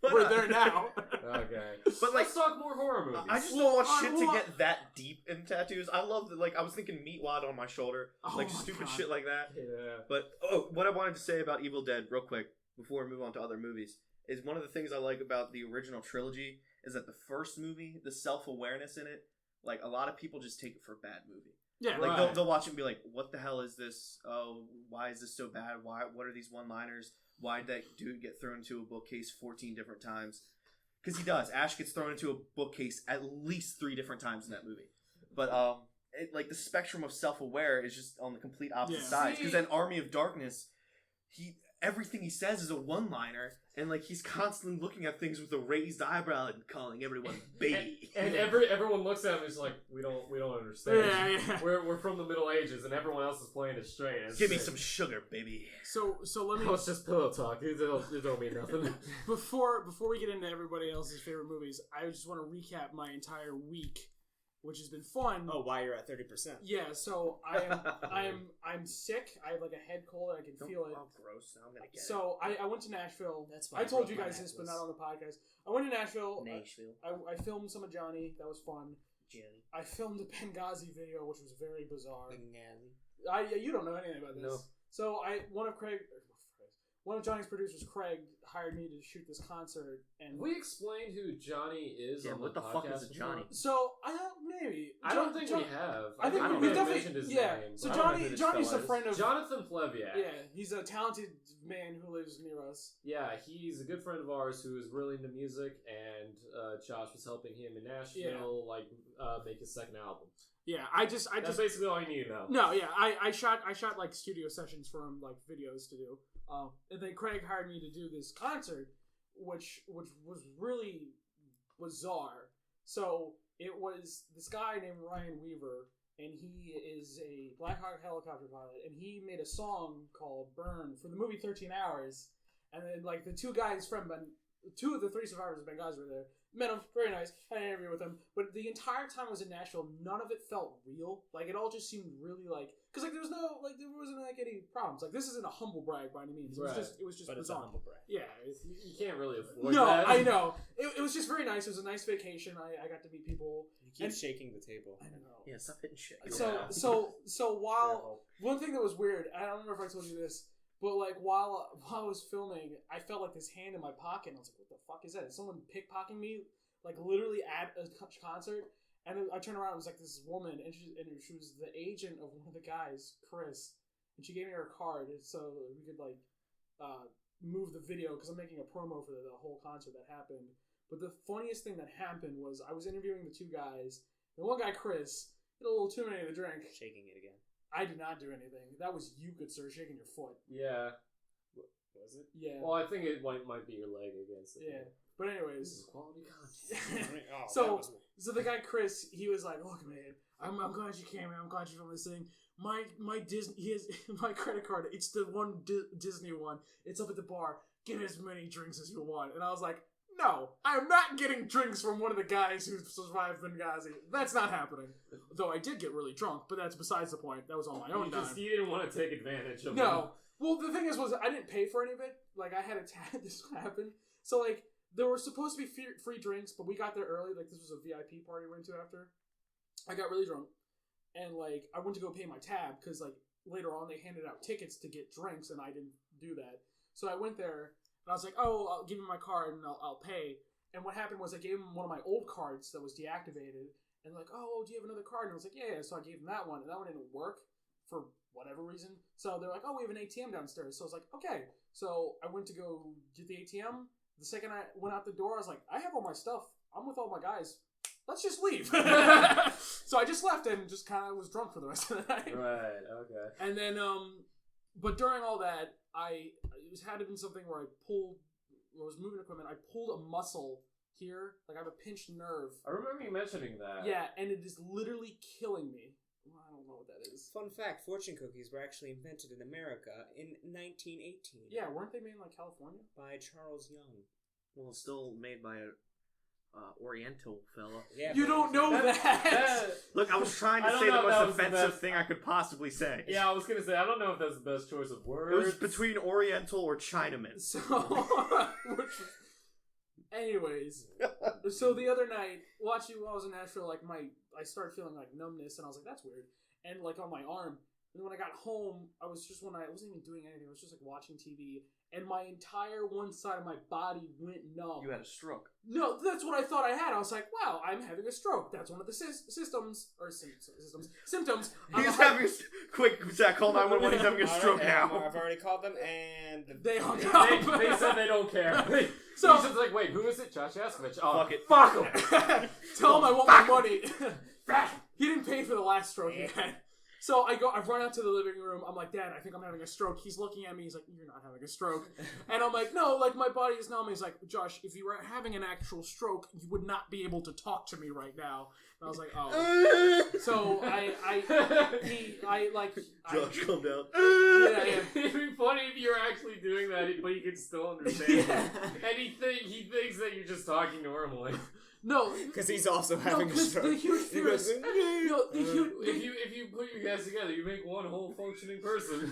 we're there now. Okay, But like, let's talk more horror movies. I just don't want shit to get that deep in tattoos. I love that. Like, I was thinking Meatwad on my shoulder, like Oh my stupid God. shit like that. Yeah. But what I wanted to say about Evil Dead, real quick, before we move on to other movies, is one of the things I like about the original trilogy is that the first movie, the self-awareness in it, like a lot of people just take it for a bad movie. Yeah, Like Right. they'll watch it and be like, "What the hell is this? Oh, why is this so bad? What are these one-liners? Why did that dude get thrown into a bookcase 14 different times?" Because he does. Ash gets thrown into a bookcase at least 3 different times in that movie. But like the spectrum of self-aware is just on the complete opposite Yeah. sides. Because then Army of Darkness, everything he says is a one-liner, and like he's constantly looking at things with a raised eyebrow and calling everyone baby. And everyone looks at him and is like, we don't understand. Yeah. We're from the Middle Ages and everyone else is playing it straight. It's Give me sick. some sugar, baby. So let me Oh, it's just pillow talk. It don't mean nothing. before we get into everybody else's favorite movies, I just want to recap my entire week, which has been fun. Oh, why you're at 30%? Yeah, so I'm sick. I have like a head cold. I can feel it. Oh, gross. Now I'm gonna get So I went to Nashville. That's why I I told broke you my guys this, but necklace. not on the podcast. I went to Nashville. Nashville. I filmed some of Johnny. That was fun. Jenny. I filmed a Benghazi video, which was very bizarre. Benghazi. You don't know anything about this. No. So one of Johnny's producers, Craig, hired me to shoot this concert, and We explained who Johnny is. Yeah, on what the fuck is a podcast Johnny? before? so maybe I don't think we have. I think don't we think definitely mentioned his yeah. name. So but- I don't know who this Johnny's fella a is. friend of Jonathan Pleviak. Yeah, he's a talented man who lives near us. Yeah, he's a good friend of ours who is really into music, and Josh was helping him in Nashville, make his second album. Yeah, I just That's basically all you need to know. no, yeah, I shot like studio sessions for him, like videos to do. And then Craig hired me to do this concert, which was really bizarre. So it was this guy named Ryan Weaver, and he is a Black Hawk helicopter pilot, and he made a song called "Burn" for the movie 13 Hours. And then like the two of the 3 survivors of Benghazi were there. Met him, very nice. Had an interview with him, but the entire time I was in Nashville, none of it felt real. Like it all just seemed really because there wasn't like any problems. Like this isn't a humble brag by any means. It was Right. just But it's a bizarre. humble brag. Yeah. You can't really afford No, that. I know. It was just very nice. It was a nice vacation. I got to meet people. You keep And- shaking the table. I know. Yeah, stop hitting shit. So while one thing that was weird, I don't remember if I told you this, but like while I was filming, I felt like this hand in my pocket, and I was like, "What the fuck is that? Is someone pickpocketing me?" Like literally at a concert, and then I turned around, it was like this woman, and she was the agent of one of the guys, Chris, and she gave me her card so we could like move the video because I'm making a promo for the whole concert that happened. But the funniest thing that happened was I was interviewing the 2 guys. The one guy, Chris, had a little too many to drink. Shaking it again. I did not do anything. That was you, good sir, shaking your foot. Yeah. Was it? Yeah. Well, I think it might be your leg against it. Yeah. But This anyways, is quality content. Oh, So- that was- so the guy Chris, he was like, "Look, man, I'm glad you came, man. I'm glad you filmed this thing. My Disney, he has my credit card. It's the one Disney one. It's up at the bar. Get as many drinks as you want." And I was like, "No, I am not getting drinks from one of the guys who survived Benghazi. That's not happening." Though I did get really drunk, but that's besides the point. That was on my own You dime. didn't want to take advantage of No. Well, the thing was I didn't pay for any of it. Like, I had a this happened. So, like, there were supposed to be free drinks, but we got there early. Like, this was a VIP party we went to after. I got really drunk. And, like, I went to go pay my tab because, like, later on they handed out tickets to get drinks, and I didn't do that. So I went there, and I was like, "Oh, I'll give you my card, and I'll pay." And what happened was I gave him one of my old cards that was deactivated, and like, oh, do you have another card? And I was like, yeah. So I gave him that one, and that one didn't work for whatever reason. So they're like, oh, we have an ATM downstairs. So I was like, okay. So I went to go get the ATM. The second I went out the door, I was like, I have all my stuff. I'm with all my guys. Let's just leave. So I just left and just kind of was drunk for the rest of the night. Right. Okay. And then, but during all that, it had to be something where I was moving equipment. I pulled a muscle here, like I have a pinched nerve. I remember you mentioning that. Yeah, and it is literally killing me. Well, I don't know what that is. Fun fact, fortune cookies were actually invented in America in 1918. Yeah, weren't they made in like California? By Charles Young. Well, it's still made by a Oriental fella. Yeah, you don't know that. Look, I was trying to say the most offensive thing I could possibly say. Yeah, I was gonna say I don't know if that's the best choice of words. It was between Oriental or Chinaman. So, anyways, so the other night, watching while I was in Nashville, like I started feeling like numbness, and I was like, that's weird, and like on my arm. And when I got home, I wasn't even doing anything. I was just like watching TV, and my entire one side of my body went numb. You had a stroke. No, that's what I thought I had. I was like, wow, I'm having a stroke. That's one of the symptoms. He's having quick, Zach, call 911. He's having a stroke now. I've already called them, and they hung up. They said they don't care. So he's just like, wait, who is it? Josh Askovich. Oh, fuck it. Fuck him. Tell him I want my money. He didn't pay for the last stroke he had. So I run out to the living room. I'm like, Dad, I think I'm having a stroke. He's looking at me. He's like, you're not having a stroke. And I'm like, no, like my body is numb. He's like, Josh, if you were having an actual stroke, you would not be able to talk to me right now. And I was like, oh. So Josh, calm down. Yeah. It'd be funny if you were actually doing that, but you could still understand. Yeah. And he thinks that you're just talking normally. No, because he's also having a stroke. The huge fear is, if you put your guys together, you make one whole functioning person.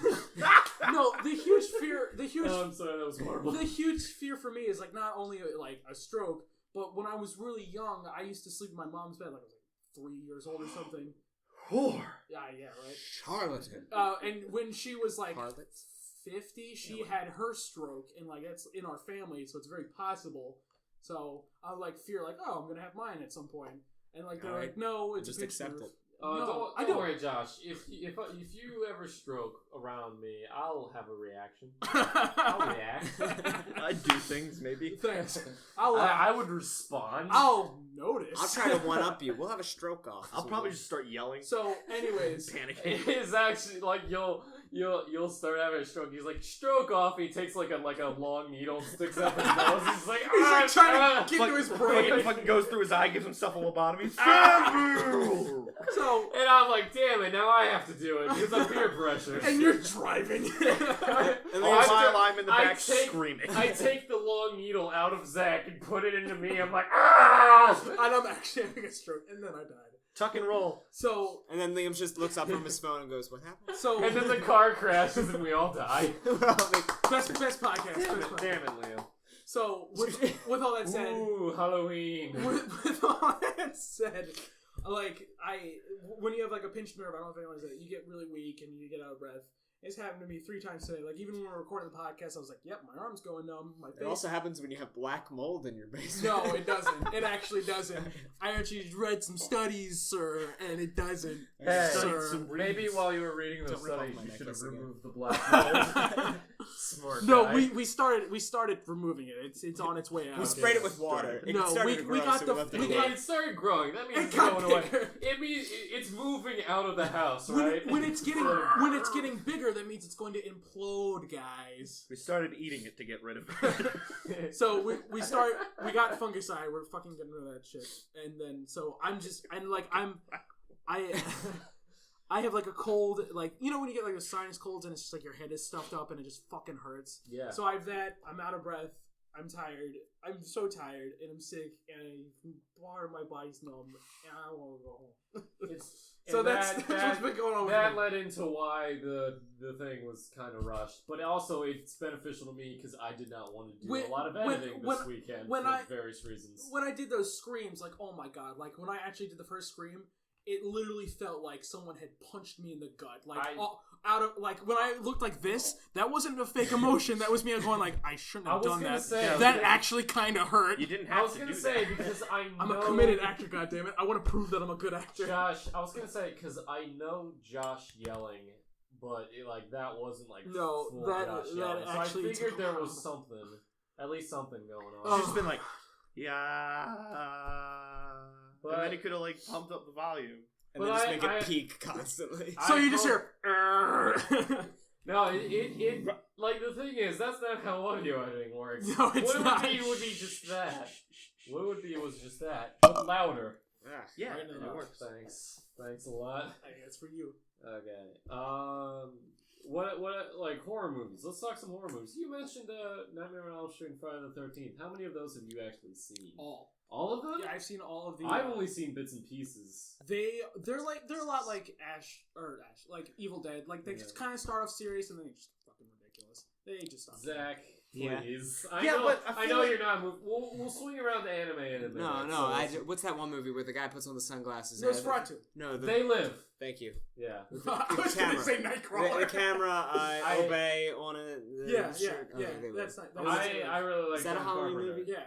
No, the huge fear. Oh, I'm sorry, that was horrible. The huge fear for me is like not only like a stroke, but when I was really young, I used to sleep in my mom's bed. Like I was like 3 years old or something. Whore. Yeah, right. Charlatan. And when she was like 50, she had her stroke, and like that's in our family, so it's very possible. So I like fear, like, oh, I'm gonna have mine at some point, and like they're like, no, it's just accept it. No, don't worry, Josh. If you ever stroke around me, I'll have a reaction. I'll react. I'd do things, maybe. Thanks. I would respond. I'll notice. I'll try to one up you. We'll have a stroke off. I'll probably just start yelling. So, anyways, panicking. It's actually like you'll start having a stroke. He's like, stroke off. He takes like a long needle, sticks up his nose. He's like trying to get into his brain. Fucking goes through his eye, gives himself a lobotomy. So, and I'm like, damn it, now I have to do it because of peer pressure. And you're driving. And while I'm in the back screaming. I take the long needle out of Zach and put it into me. I'm like, ah! And I'm actually having a stroke, and then I died. Tuck and roll. So, and then Liam just looks up from his phone and goes, "What happened?" So, and then the car crashes and we all die. Best podcast. Damn it, Liam. So, with all that said, ooh, Halloween. With all that said, like when you have like a pinched nerve, I don't know if anyone knows that, you get really weak and you get out of breath. It's happened to me 3 times today. Like, even when we were recording the podcast, I was like, yep, my arm's going numb. My face. It also happens when you have black mold in your basement. No, it doesn't. It actually doesn't. I actually read some studies, sir, and it doesn't. Hey, sir. Maybe while you were reading those studies, you should have removed the black mold. Smart No, guy. we started removing it. It's on its way out. We sprayed it with water. It started growing. That means it's going away. It means it's moving out of the house, right? When it's getting bigger, that means it's going to implode, guys. We started eating it to get rid of it. So we got fungicide. We're fucking getting rid of that shit. And then I have like a cold, like, you know when you get like a sinus colds and it's just like your head is stuffed up and it just fucking hurts. Yeah. So I have that. I'm out of breath. I'm tired. I'm so tired and I'm sick and part of my body's numb and I want to go home. So that's what's been going on with that me. led into why the thing was kind of rushed, but also it's beneficial to me because I did not want to do a lot of editing this weekend for various reasons. When I did those screams, like, oh my god, like when I actually did the first scream, it literally felt like someone had punched me in the gut. Like out of like when I looked like this, that wasn't a fake emotion. That was me going like, I shouldn't have done that. That actually kind of hurt. You didn't have to do that. Because I'm a committed actor. Goddammit! I want to prove that I'm a good actor. Josh, I was gonna say because I know Josh yelling, but that wasn't like full Josh yelling. So I figured there was something, at least something going on. It's just been like, yeah. But and then he could have pumped up the volume. And then just make it peak constantly. So you just hear. No, it the thing is, that's not how audio editing works. No, it's not. What it would be just that. What it would be was just that, but louder. Yeah, it works. Thanks a lot. It's for you. Okay. What horror movies? Let's talk some horror movies. You mentioned Nightmare on Elm Street and Friday the 13th. How many of those have you actually seen? All of them? Yeah, I've seen all of these. I've only seen bits and pieces. They're a lot like like Evil Dead. Like they just kind of start off serious and then they just fucking ridiculous. They just stop. Zach, please. Yeah. I know you're not. We'll swing around the anime in a minute. No. What's that one movie where the guy puts on the sunglasses? Nosferatu. No, They Live. Thank you. Yeah. I was going to say Nightcrawler. The camera, I obey on it. Yeah. Okay, That's not. I really like. Is that a Halloween movie? Yeah.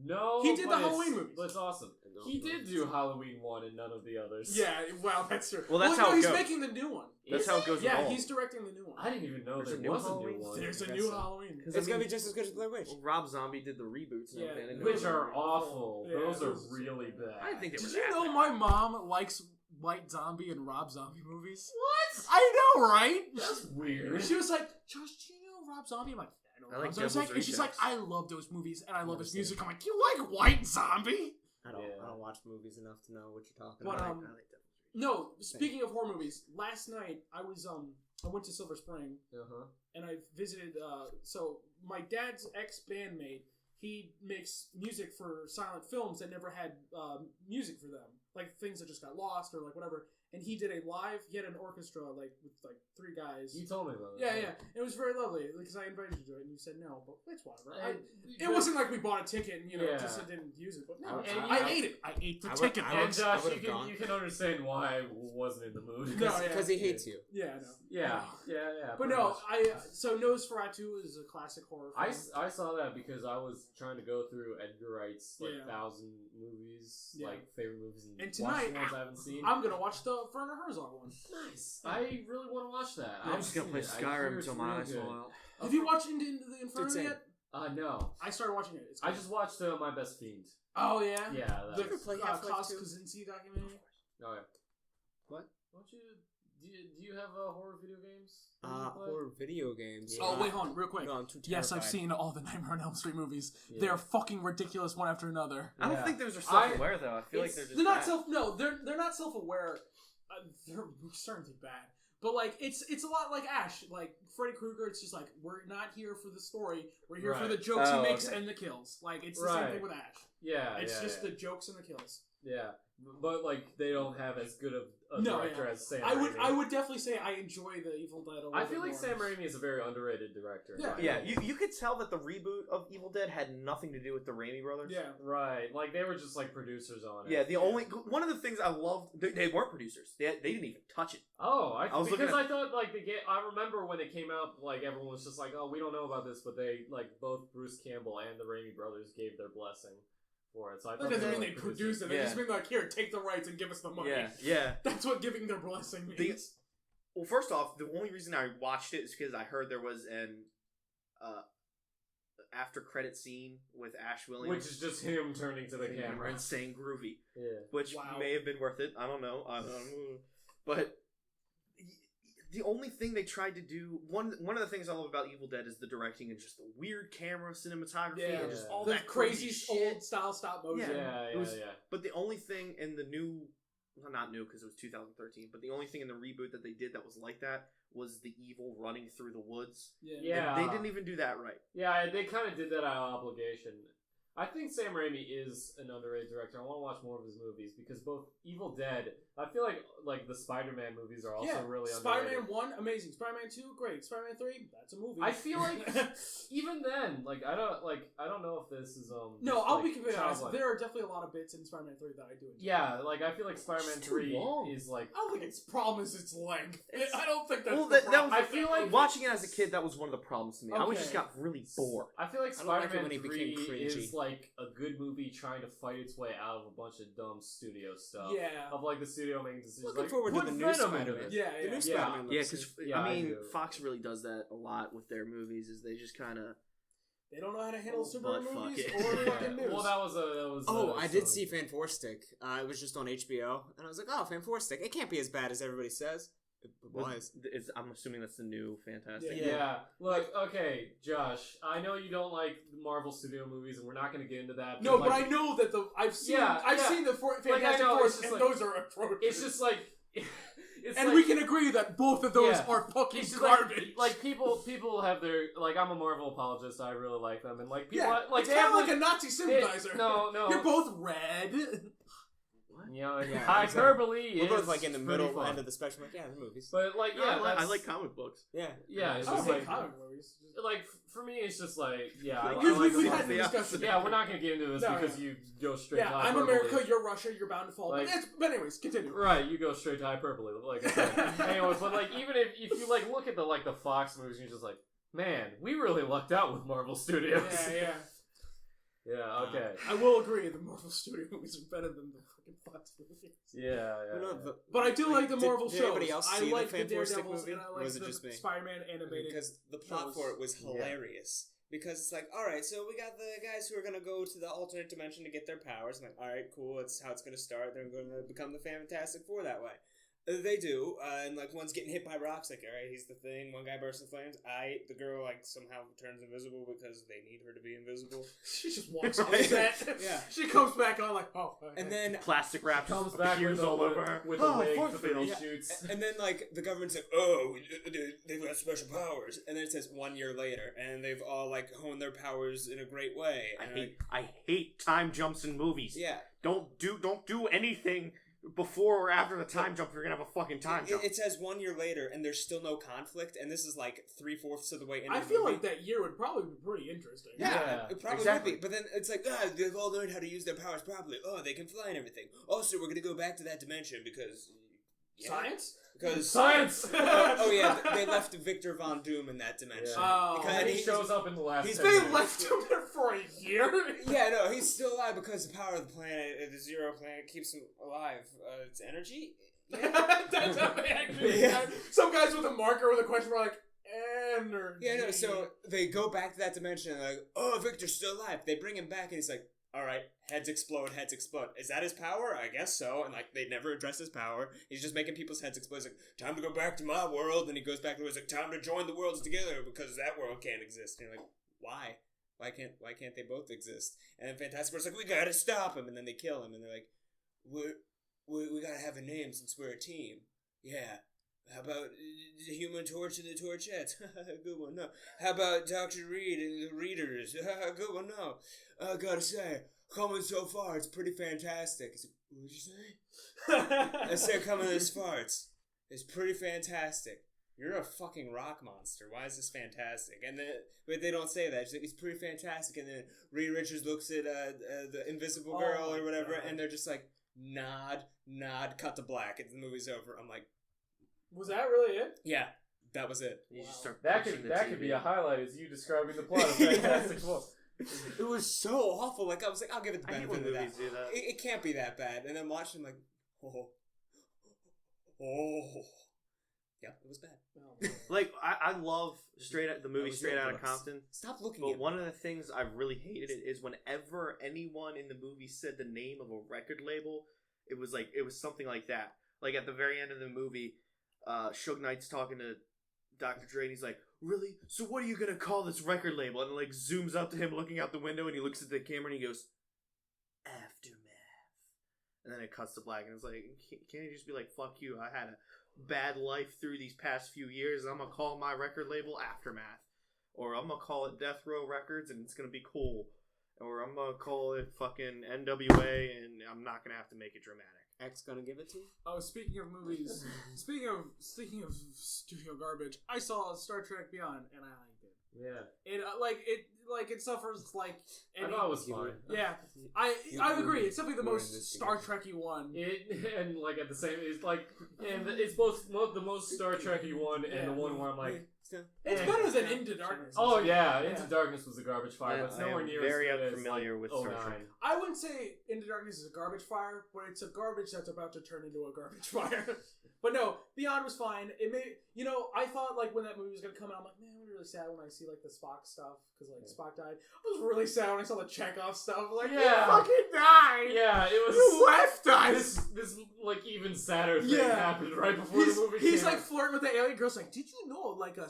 No, he did the Halloween movies. But it's awesome. He did do Halloween 1 and none of the others. Yeah, well, that's true. Well, that's how it he's goes. making the new one. That's how it goes. Yeah, he's directing the new one. I didn't even know There's there was a new Halloween? one. There's a new Halloween. It's gonna be just as good as Blair Witch. Well, Rob Zombie did the reboots, and everything. Which are awful. Yeah, those are really bad. I didn't think they were Did you know my mom likes White Zombie and Rob Zombie movies? What? I know, right? That's weird. She was like, Josh, do you know Rob Zombie? I'm like, I like Devil's Devil's and she's like, Rejects. I love those movies and I love his music. I'm like, you like White Zombie? I don't watch movies enough to know what you're talking But, about. I like Devil's Rejects. No, speaking of horror movies, last night I went to Silver Spring and I visited. So my dad's ex-bandmate, he makes music for silent films that never had music for them, like things that just got lost or like whatever. And he did he had an orchestra with 3 guys. You told me about that. Yeah. It was very lovely because I invited you to it and you said no, but it's whatever. It wasn't like we bought a ticket and just didn't use it. But no, I ate it. I ate the ticket. And Josh, you can understand why I wasn't in the mood. Because he hates you. Yeah, I know. Yeah. But no, so Nosferatu is a classic horror film. I saw that because I was trying to go through Edgar Wright's 1,000 movies, favorite movies, and tonight watch the ones I haven't seen. I'm gonna watch the Werner Herzog one. Nice. I really want to watch that. I'm just gonna play Skyrim until my eyes fall out. Have you watched Into the Inferno yet? No. I started watching it. I just watched My Best Fiend. Oh yeah. Yeah. The Half-Life Kos Kaczynski documentary. Oh yeah. What? Do you have horror video games? Horror video games. Oh wait, hold on, real quick. No, I'm too terrified. Yes, I've seen all the Nightmare on Elm Street movies. They're fucking ridiculous one after another. I don't think those are self-aware though. I feel like they're just. They're not they're not self-aware. They're certainly bad. But it's a lot like Ash, like Freddy Krueger. It's just like we're not here for the story. We're here for the jokes he makes and the kills. Like it's the same thing with Ash. Yeah, it's just the jokes and the kills. Yeah, but they don't have as good of a director as Sam Raimi. I would definitely say I enjoy the Evil Dead a little I feel bit like more. Sam Raimi is a very underrated director. Yeah. You could tell that the reboot of Evil Dead had nothing to do with the Raimi brothers. Yeah, right. Like they were just producers on it. Yeah, one of the things I loved, they weren't producers. They didn't even touch it. Oh, I thought the game. I remember when it came out, everyone was just like, "Oh, we don't know about this," but they both Bruce Campbell and the Raimi brothers gave their blessing for it. So I thought that doesn't mean they produced it. They just mean here, take the rights and give us the money. Yeah. That's what giving their blessing means. Well, first off, the only reason I watched it is because I heard there was an after credit scene with Ash Williams, which is just him turning to the camera and saying "groovy," which may have been worth it. I don't know. But the only thing they tried to do, one of the things I love about Evil Dead is the directing and just the weird camera cinematography and just all that crazy shit. old style stop motion. Yeah. But the only thing in the new, well, not new because it was 2013, but the only thing in the reboot that they did that was like that was the evil running through the woods. Yeah. And they didn't even do that right. Yeah, they kind of did that out of obligation. I think Sam Raimi is an underrated director. I want to watch more of his movies because both Evil Dead, I feel like the Spider-Man movies are also really underrated. Spider-Man 1, amazing. Spider-Man 2, great. Spider-Man 3, that's a movie. I feel like even then, I don't know if this is No, I'll be completely honest. There are definitely a lot of bits in Spider-Man 3 that I do enjoy. Yeah, I feel like Spider-Man 3 is I don't think its problem is its length. I don't think that's I feel like watching it as a kid, that was one of the problems to me. I just got really bored. I feel like Spider-Man when he 3 became cringy. is a good movie trying to fight its way out of a bunch of dumb studio stuff. Yeah. Of the studio making decisions. Looking forward to the new Spider-Man. Yeah. The new Spider-Man. Yeah, because I mean, do. Fox really does that a lot with their movies. Is they just kind of they don't know how to handle superhero butt movies fuck or fucking news. Well, that was. Oh, I did see Fan Four Stick. It was just on HBO, and I was like, "Oh, Fan Four Stick. It can't be as bad as everybody says." It was. I'm assuming that's the new Fantastic. Yeah. Look, okay, Josh. I know you don't like Marvel Studio movies, and we're not going to get into that. No, but I know that I've seen the Fantastic Four, and those are atrocious. It's just and we can agree that both of those are fucking garbage. People have their I'm a Marvel apologist. I really like them, and people it's kind of like a Nazi sympathizer. No, you're both red. You know, hyperbole is we're both in the middle end of the spectrum. The movies. But I like comic books. Yeah. It's I just hate comic movies. For me, it's just I we had the discussion. Yeah, we're not gonna get into this because you go straight. to I'm hyperbole. America, you're Russia, you're bound to fall. But anyways, continue. Right, you go straight to hyperbole. Like I said. Anyways, but even if you look at the Fox movies, you're just man, we really lucked out with Marvel Studios. Yeah. Yeah, okay. I will agree, the Marvel Studio movies are better than the fucking Fox movies. Yeah. But I do like the Marvel shows. Anybody else see I like the the Daredevils movie? and I Or like was it the just me? Spider-Man animated. Because the plot for it was hilarious. Because it's alright, so we got the guys who are going to go to the alternate dimension to get their powers. I'm alright, cool, that's how it's going to start. They're going to become the Fantastic Four that way. They do, and one's getting hit by rocks, alright, he's the thing. One guy bursts in flames. The girl somehow turns invisible because they need her to be invisible. She just walks off the set. Yeah. She comes back on and then plastic wrap comes back all over her with a wig that he shoots. And then the government's oh, they've got special powers, and then it says 1 year later, and they've all honed their powers in a great way. I hate time jumps in movies. Yeah. Don't do anything before or after the time jump. You're gonna have a fucking time jump. It says 1 year later, and there's still no conflict, and this is 3/4 of the way into I feel like that year would probably be pretty interesting. Yeah, it probably would be. But then it's they've all learned how to use their powers properly. Oh, they can fly and everything. Also, we're gonna go back to that dimension because science. Because science. They left Victor Von Doom in that dimension. And he shows up in the last. They left him there for a year. Yeah, no, he's still alive because the power of the planet, the Zero Planet, keeps him alive. It's energy. That's how they actually. Some guys with a marker with a question mark energy. Yeah, no. So they go back to that dimension. And oh, Victor's still alive. They bring him back, and he's all right, heads explode. Is that his power? I guess so. And they never address his power. He's just making people's heads explode. He's time to go back to my world. And he goes back to it. Time to join the worlds together because that world can't exist. And you're why? Why can't they both exist? And then Fantastic Four's we gotta stop him. And then they kill him. And they're we gotta have a name since we're a team. Yeah. How about the Human Torch and the Torchettes? Good one, no. How about Dr. Reed and the Readers? Good one, no. I gotta say, coming so far, it's pretty fantastic. What did you say? I said coming this far, it's pretty fantastic. You're a fucking rock monster. Why is this fantastic? But they don't say that. It's pretty fantastic. And then Reed Richards looks at the Invisible Girl or whatever, and they're just nod, cut to black. And the movie's over. I'm was that really it? Yeah, that was it. You just start that could be a highlight, is you describing the plot of Fantastic Four. It was so awful. I was I'll give it the benefit of that. Do that. It can't be that bad. And then watching oh. Yeah, it was bad. I love the movie Straight Outta Compton. Stop looking But at one of the things I really hated is whenever anyone in the movie said the name of a record label, it was something like that. At the very end of the movie, Suge Knight's talking to Dr. Dre, and he's really? So what are you gonna call this record label? And zooms up to him looking out the window, and he looks at the camera, and he goes, Aftermath. And then it cuts to black, and it's can't you just be fuck you, I had a bad life through these past few years, I'm gonna call my record label Aftermath. Or I'm gonna call it Death Row Records, and it's gonna be cool. or I'm gonna call it fucking NWA, and I'm not gonna have to make it dramatic. X gonna give it to you? Oh, speaking of movies, speaking of studio garbage, I saw Star Trek Beyond and I liked it. Yeah. It suffers like I thought it was fine. Yeah, I agree. It's definitely the most Star Trek-y one. And like at the same, it's like, and it's both the most Star Trek-y one and the one where I'm like, it's better than Into Darkness. oh yeah, Into Darkness was a garbage fire, but it's I nowhere am near very as good unfamiliar as, with like, Star 09. Trek. I wouldn't say Into Darkness is a garbage fire, but it's a garbage that's about to turn into a garbage fire. But no, Beyond was fine. It made, I thought like when that movie was gonna come out, I'm like, man, I'm really sad when I see like the Spock stuff because like Spock died. I was really sad when I saw the Chekhov stuff. Like, he fucking died. Yeah, it was. You left us. This like even sadder thing Yeah. happened right before the movie. He's came like out. flirting with the alien girl's like, did you know like a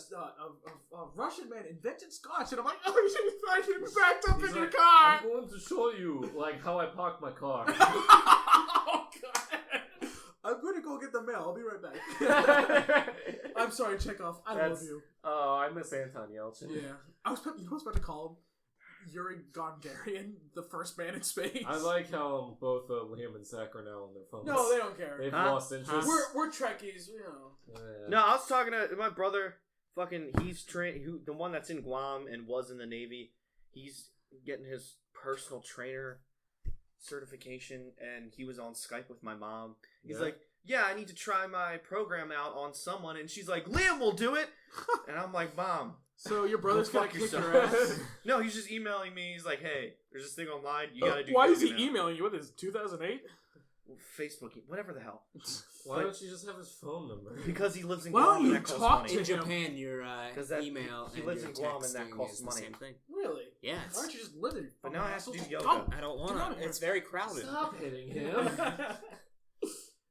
Russian man invented scotch? And I'm like, oh, you should have backed up He's in your like, car. I'm going to show you like how I park my car. Oh god. I'm gonna go get the mail. I'll be right back. I'm sorry, Chekhov. I love you. Oh, I miss Anton Yelchin. Yeah. I was about to call him Yuri Gagarin, the first man in space. I like how both Liam and Zach are now on their phones. No, they don't care. They've lost interest. We're Trekkies, Yeah. No, I was talking to my brother. Fucking, he's the one that's in Guam and was in the Navy. He's getting his personal trainer certification, and he was on Skype with my mom. He's like, yeah, I need to try my program out on someone, and she's like, Liam will do it. And I'm like, Mom. So your brother's go gonna fuck kick your yourself. ass. No, he's just emailing me. He's like, hey, there's this thing online. You gotta do. Why is he yoga now. emailing you? What is 2008? Facebook, whatever the hell. Why don't you just have his phone number? Because he lives in Why Guam don't and you that costs talk money. to In Japan, your email he and lives your in Guam and that texting costs is money. the same thing. Really? Yes. Why don't you just live there? But now I have to do yoga. Don't. I don't want Get out of to. here. It's very crowded. Stop hitting him.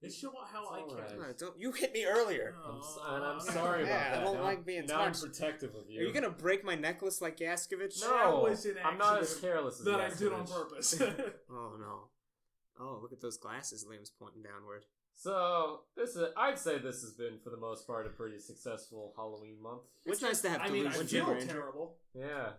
It show how I It's care. alright. You hit me earlier. I'm sorry about Yeah, that. I don't Now- like being now touched. I'm protective of you. Are you gonna break my necklace like Gaskovich? No, was an I'm not as accident careless as that I did on Gaskovich. purpose. Oh no. Oh, look at those glasses Liam's pointing downward. So I'd say this has been, for the most part, a pretty successful Halloween month. It's nice to have I mean, I delusions feel in Ranger. terrible. Yeah,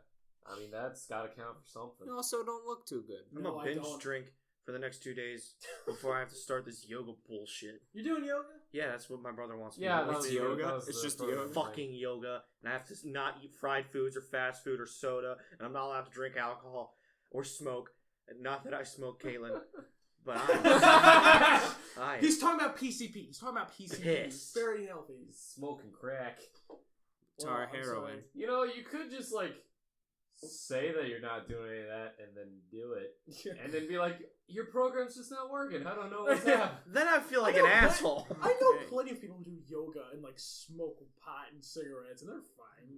I mean that's got to count for something. You also don't look too good. I'm No, gonna I binge don't. drink for the next 2 days before I have to start this yoga bullshit. You doing yoga? Yeah, that's what my brother wants me Yeah, to do. It's was- yoga? that was It's the just program yoga? thing. Fucking yoga, and I have to not eat fried foods or fast food or soda, and I'm not allowed to drink alcohol or smoke. And not that I smoke, Caitlin, but I. He's talking about PCP. He's talking about PCP. Pissed. Very healthy. Smoking crack. Tar I'm heroin. sorry. You know, you could just like say that you're not doing any of that and then do it, and then be like, your program's just not working. I don't know what's happening. Then I feel like I an know, asshole. I know plenty of people who do yoga and like smoke pot and cigarettes, and they're fine.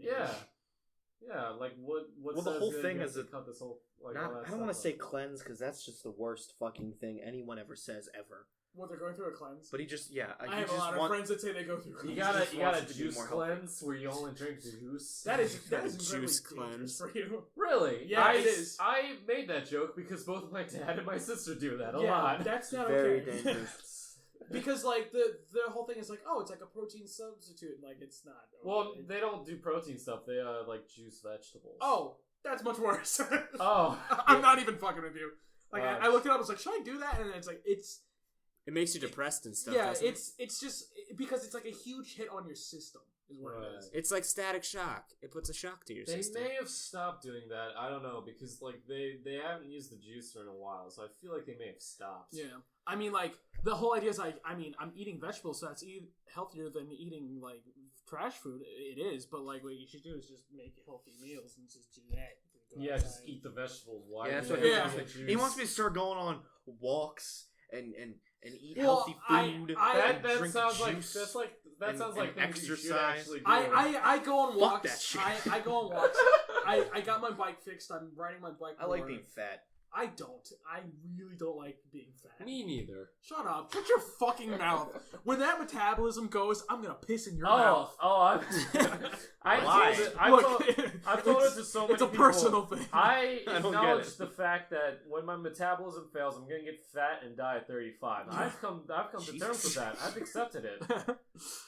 Yeah, like what? Well, the whole thing is to that- cut this whole. Like, Not, all that I don't want to stuff say out. cleanse because that's just the worst fucking thing anyone ever says ever. What, they're going through a cleanse? But he just, yeah. I have a lot of friends that say they go through You cleanses. got a wants to be juice more healthy. cleanse where you only drink juice. That is Juice incredibly dangerous cleanse. for you. Really? Yeah, it is. I made that joke because both my dad and my sister do that a Yeah, lot. that's not Very okay. dangerous. Because like the whole thing is like, oh, it's like a protein substitute, and like it's not. Okay. Well, they don't do protein stuff. They like juice vegetables. Oh, that's much worse. Oh. I'm not even fucking with you. Like Oh. I looked it up. I was like, should I do that? And it's like it's It makes you depressed and stuff. yeah, doesn't it? it's just because it's like a huge hit on your system is what Right. it is. It's like static shock. It puts a shock to your They system. may have stopped doing that. I don't know because like they haven't used the juicer in a while, so I feel like they may have stopped. Yeah, I mean, like the whole idea is like, I mean, I'm eating vegetables, so that's healthier than eating like trash food. It is, but like what you should do is just make healthy meals and just do that. Go Yeah, outside. just eat the vegetables. Why? Yeah, that's do what they he Yeah. wants me. make juice? He wants me to start going on walks and eat Well, healthy food. That drink sounds like juice that and- sounds like and things you should exercise. actually do. I go on Fuck walks. that shit. I go on walks. I got my bike fixed. I'm riding my bike. I like more. being fat. I don't. I really don't like being fat. Me neither. Shut up. Shut your fucking mouth. When that metabolism goes, I'm gonna piss in your Oh, mouth. I've told it to so many It's a people. personal thing. I I don't get acknowledge it. the fact that when my metabolism fails, I'm gonna get fat and die at 35. I've come to terms with that. I've accepted it.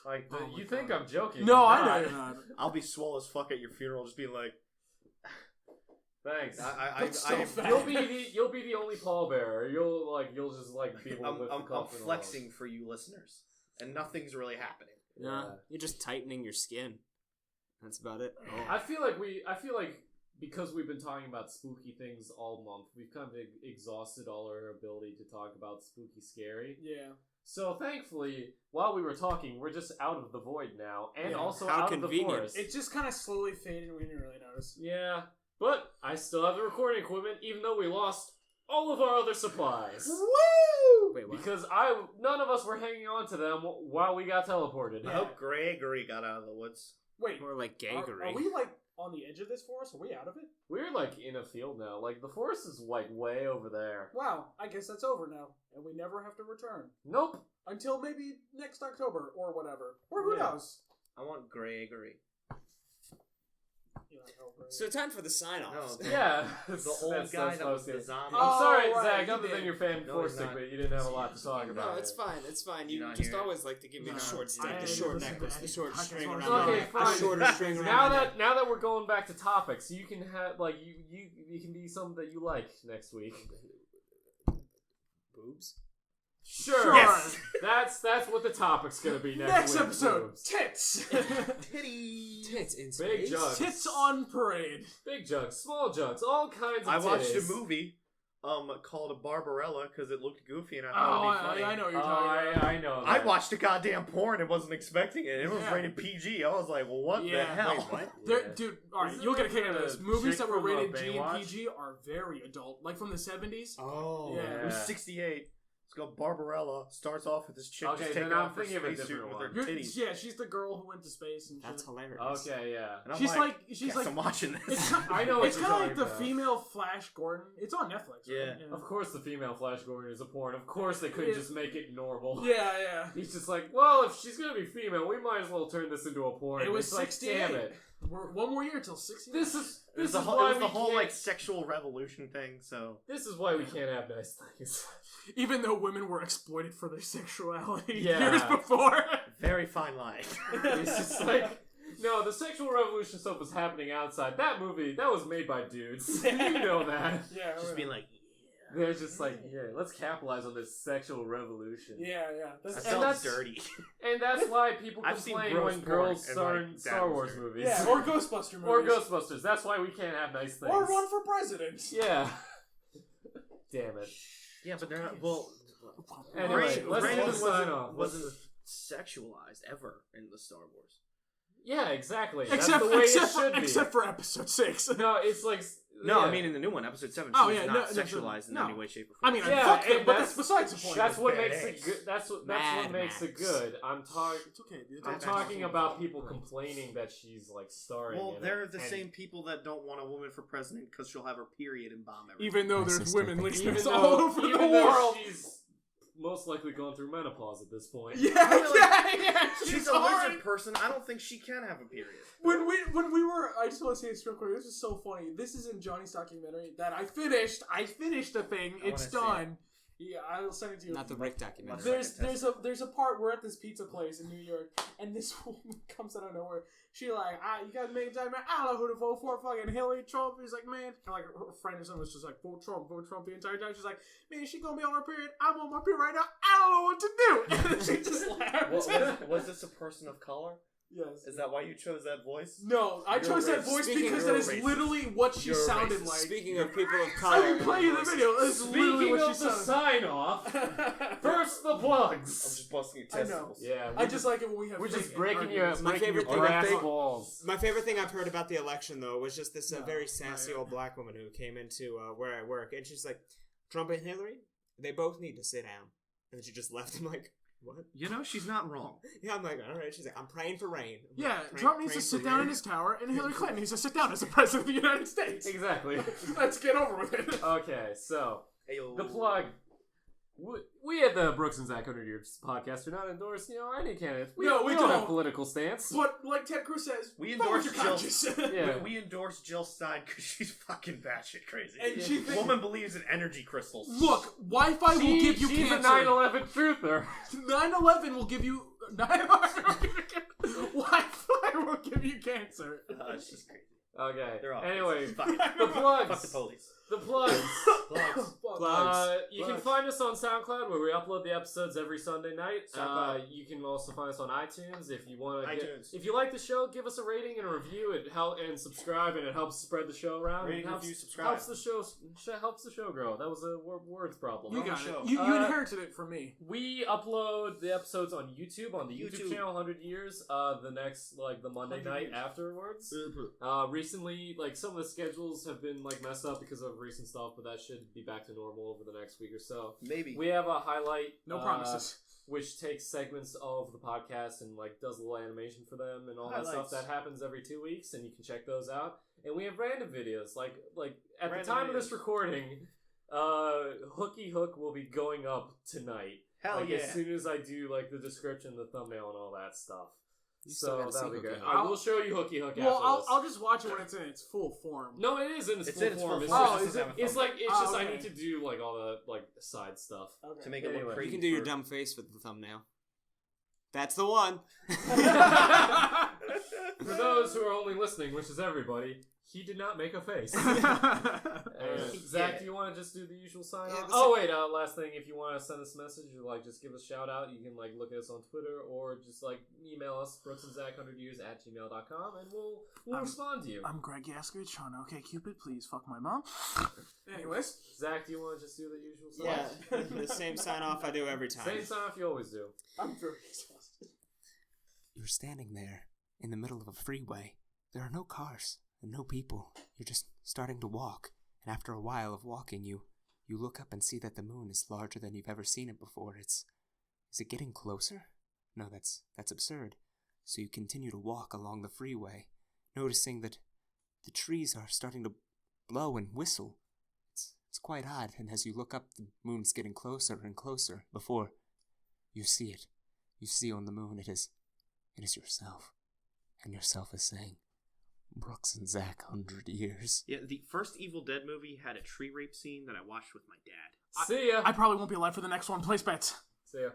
Like Oh my you think God. I'm joking? No, I'm I know not. you're not. I'll be swole as fuck at your funeral, just being like, Thanks. You'll be the only pallbearer. You'll just be able to lift the I'm coffin flexing alone. for you listeners, and nothing's really happening. Nah, you're just tightening your skin. That's about it. Oh. I feel like because we've been talking about spooky things all month, we've kind of exhausted all our ability to talk about spooky scary. Yeah. So thankfully, while we were talking, we're just out of the void now, and also How out of the convenient. forest. It just kind of slowly faded, and we didn't really notice. Yeah, but I still have the recording equipment, even though we lost all of our other supplies. Woo! Wait, what? Because none of us were hanging on to them while we got teleported. I hope Gregory got out of the woods. Wait, Or like are gaggery. we on the edge of this forest? Are we out of it? We're in a field now. The forest is way over there. Wow, I guess that's over now, and we never have to return. Nope. Until maybe next October, or whatever. Or who Yeah. knows? I want Gregory. You know, oh, great. So time for the sign-offs. No, Yeah. The old guy that was the zombie. I'm sorry, Oh, right, Zach, you other did. than your fan No, he's forcing, not. but you didn't have a lot to talk about. No, it's fine. It's fine. You Not just here. always like to give me the short stick, I the short listen to necklace, that. the short I just string wanna around know. my Okay, neck, fine. the shorter string around Now my neck. that we're going back to topics, you can have you can be something that you like next week. Boobs? Sure. Yes. That's what the topic's gonna be Next week. episode, Boobs. tits. Titties. Tits in Big space? jugs. Tits on parade. Big jugs, small jugs, all kinds of I watched a titties. movie called Barbarella because it looked goofy and I thought it'd be funny. I know what you're Oh, talking about. I know. I that. watched a goddamn porn and wasn't expecting it. It was Yeah. rated PG. I was like, well, what the Yeah. hell? Wait, what? Yeah. Dude, alright, Isn't you'll get a that kick out of the this. Movies chick that were from, rated G and Baywatch? PG are very adult. Like from the 70s. Oh. Yeah. It was Yeah. 68. It's called Barbarella. Starts off with this chick Okay, just then taking I'm off her thinking of a spacesuit different with one. her titties. Yeah, she's the girl who went to space and That's shit. hilarious. Okay, yeah. And I'm She's like, yes, I'm watching this. It's kind I know what it's you're kind of like talking the about. female Flash Gordon. It's on Netflix. Yeah. Right? Of course, the female Flash Gordon is a porn. Of course, they couldn't Yeah. just make it normal. Yeah. He's just like, well, if she's gonna be female, we might as well turn this into a porn. It was It's like, 68. damn it. We're one more year till 60. This is It was the why whole, we like can't- sexual revolution thing. So This is why we can't have nice things. Even though women were exploited for their sexuality Yeah. years before. very fine line. It's just like, no, the sexual revolution stuff was happening outside. That movie, that was made by dudes. You know that. Yeah. Just being like, They're just like, yeah, let's capitalize on this sexual revolution. Yeah. I That's, felt that's- dirty. And that's why people I've seen complain gross when porn, girls and, star like, in that Star was Wars dirty. movies. yeah, or Ghostbuster movies. Or Ghostbusters. That's why we can't have nice things. Or run for president. Yeah. Damn it. Yeah, but they're not. Well, Anyway, Rey- let's Rey do the sign off. wasn't sexualized ever in the Star Wars. Yeah, exactly. Except, That's the way except, it should for, be. except for episode 6. No, it's like No, yeah. I mean in the new one, episode 7. Oh, she's yeah, not no, no, sexualized in no. any way, shape, or I form. mean, Yeah, fuck and it, but that's- that's besides the point. That's what Bad makes it eggs. good. That's what Mad makes it Max. good. I'm talking. It's okay. Dude. I'm Mad talking Max. about people complaining that she's like starring. Well, in they're it, the and same people that don't want a woman for president because she'll have her period and bomb everything. Even though My there's sister women thinks listeners Even all though, over the even though world. she's most likely going through menopause at this point. Yeah. She's a alright. lizard person. I don't think she can have a period. When we were, I just want to say this real quick. This is so funny. This is in Johnny's documentary that I finished. I finished the thing. I It's wanna see done. Yeah, I'll send it to you. Not the Rick documentary. There's a part we're at this pizza place in New York, and this woman comes out of nowhere. She like, you guys made time, man. I don't know who to vote for. Fucking Hillary Trump. He's like, man, and like her friend or something was just like, vote Trump the entire time. She's like, man, she gonna be on her period. I'm on my period right now. I don't know what to do. And then she just laughed. Was this a person of color? Yes. Is that why you chose that voice? No, I You're chose that racist. voice Speaking because of that is racist. literally what she You're sounded racist. like. Speaking of people of I color, can play you the video. That's literally Speaking what she of the sounded. sign off, first the I'm plugs. just busting your I know. testicles. Yeah, I just like it when we have. we're just fake breaking your arguments. My favorite thing- brass thing- balls. my favorite thing I've heard about the election though was just this No, very sassy not old black woman who came into where I work, and she's like, Trump and Hillary, they both need to sit down, and then she just left him like, what? You know, she's not wrong. Yeah, I'm like, all right. She's like, I'm praying for rain. I'm Yeah, like, Trump needs to praying sit for down in rain. his tower, and Hillary Clinton needs to sit down as the president of the United States. Exactly. Let's get over with it. Okay, so Ayo. the plug. We at the Brooks and Zach 100 Years podcast do not endorse, any candidates. We No, we don't have don't. political stance. But like Ted Cruz says, We vote with endorse your conscience. Yeah. We endorse Jill Stein because she's fucking batshit crazy. And she thinks, woman believes in energy crystals. look, Wi-Fi will give you she's cancer. a 9/11 truther. 9/11 will give you 9/11 will give you Wi-Fi will give you cancer. It's just crazy. Okay. They're all anyway, Fuck the plugs. Fuck the police. The plugs. Plugs. You can find us on SoundCloud where we upload the episodes every Sunday night. You can also find us on iTunes if you want to. If you like the show, give us a rating and a review. It and subscribe, and it helps spread the show around. Rating, helps, review, subscribe. Helps the show grow. That was a words problem. You got show. it. You inherited it from me. We upload the episodes on YouTube on the YouTube channel 100 Years. The next the Monday night afterwards. Recently, some of the schedules have been messed up because of recent stuff, but that should be back to normal over the next week or so. Maybe. We have a highlight. No promises. Which takes segments of the podcast and does a little animation for them and all that stuff. That happens every 2 weeks, and you can check those out. And we have random videos. At the time of this recording, Hooky Hook will be going up tonight. Hell yeah. As soon as I do the description, the thumbnail, and all that stuff. So that'll be good. Hook. I will show you Hooky Hook after Well, this. I'll just watch it when it's in its full form. No, it is in its full form. Is it? It's just okay. I need to do all the side stuff to make it look crazy. You can do your dumb face with the thumbnail. That's the one. For those who are only listening, which is everybody, he did not make a face. Zach, do you want to just do the usual sign off? Last thing, if you want to send us a message or just give us a shout out, you can look at us on Twitter or just email us brooksandzach100years@gmail.com and we'll respond to you. I'm Greg Yasker trying to Cupid, please fuck my mom. Anyways, Zach, do you want to just do the usual sign off? Yeah, the same sign off I do every time. Same sign off you always do. I'm very exhausted. You're standing there in the middle of a freeway. There are no cars and no people. You're just starting to walk, and after a while of walking, you look up and see that the moon is larger than you've ever seen it before. Is it getting closer? No, that's absurd. So you continue to walk along the freeway, noticing that the trees are starting to blow and whistle. It's quite odd, and as you look up, the moon's getting closer and closer before you see it. You see on the moon it is yourself, and yourself is saying, Brooks and Zach, 100 years. Yeah, the first Evil Dead movie had a tree rape scene that I watched with my dad. See ya. I probably won't be alive for the next one. Place bets. See ya.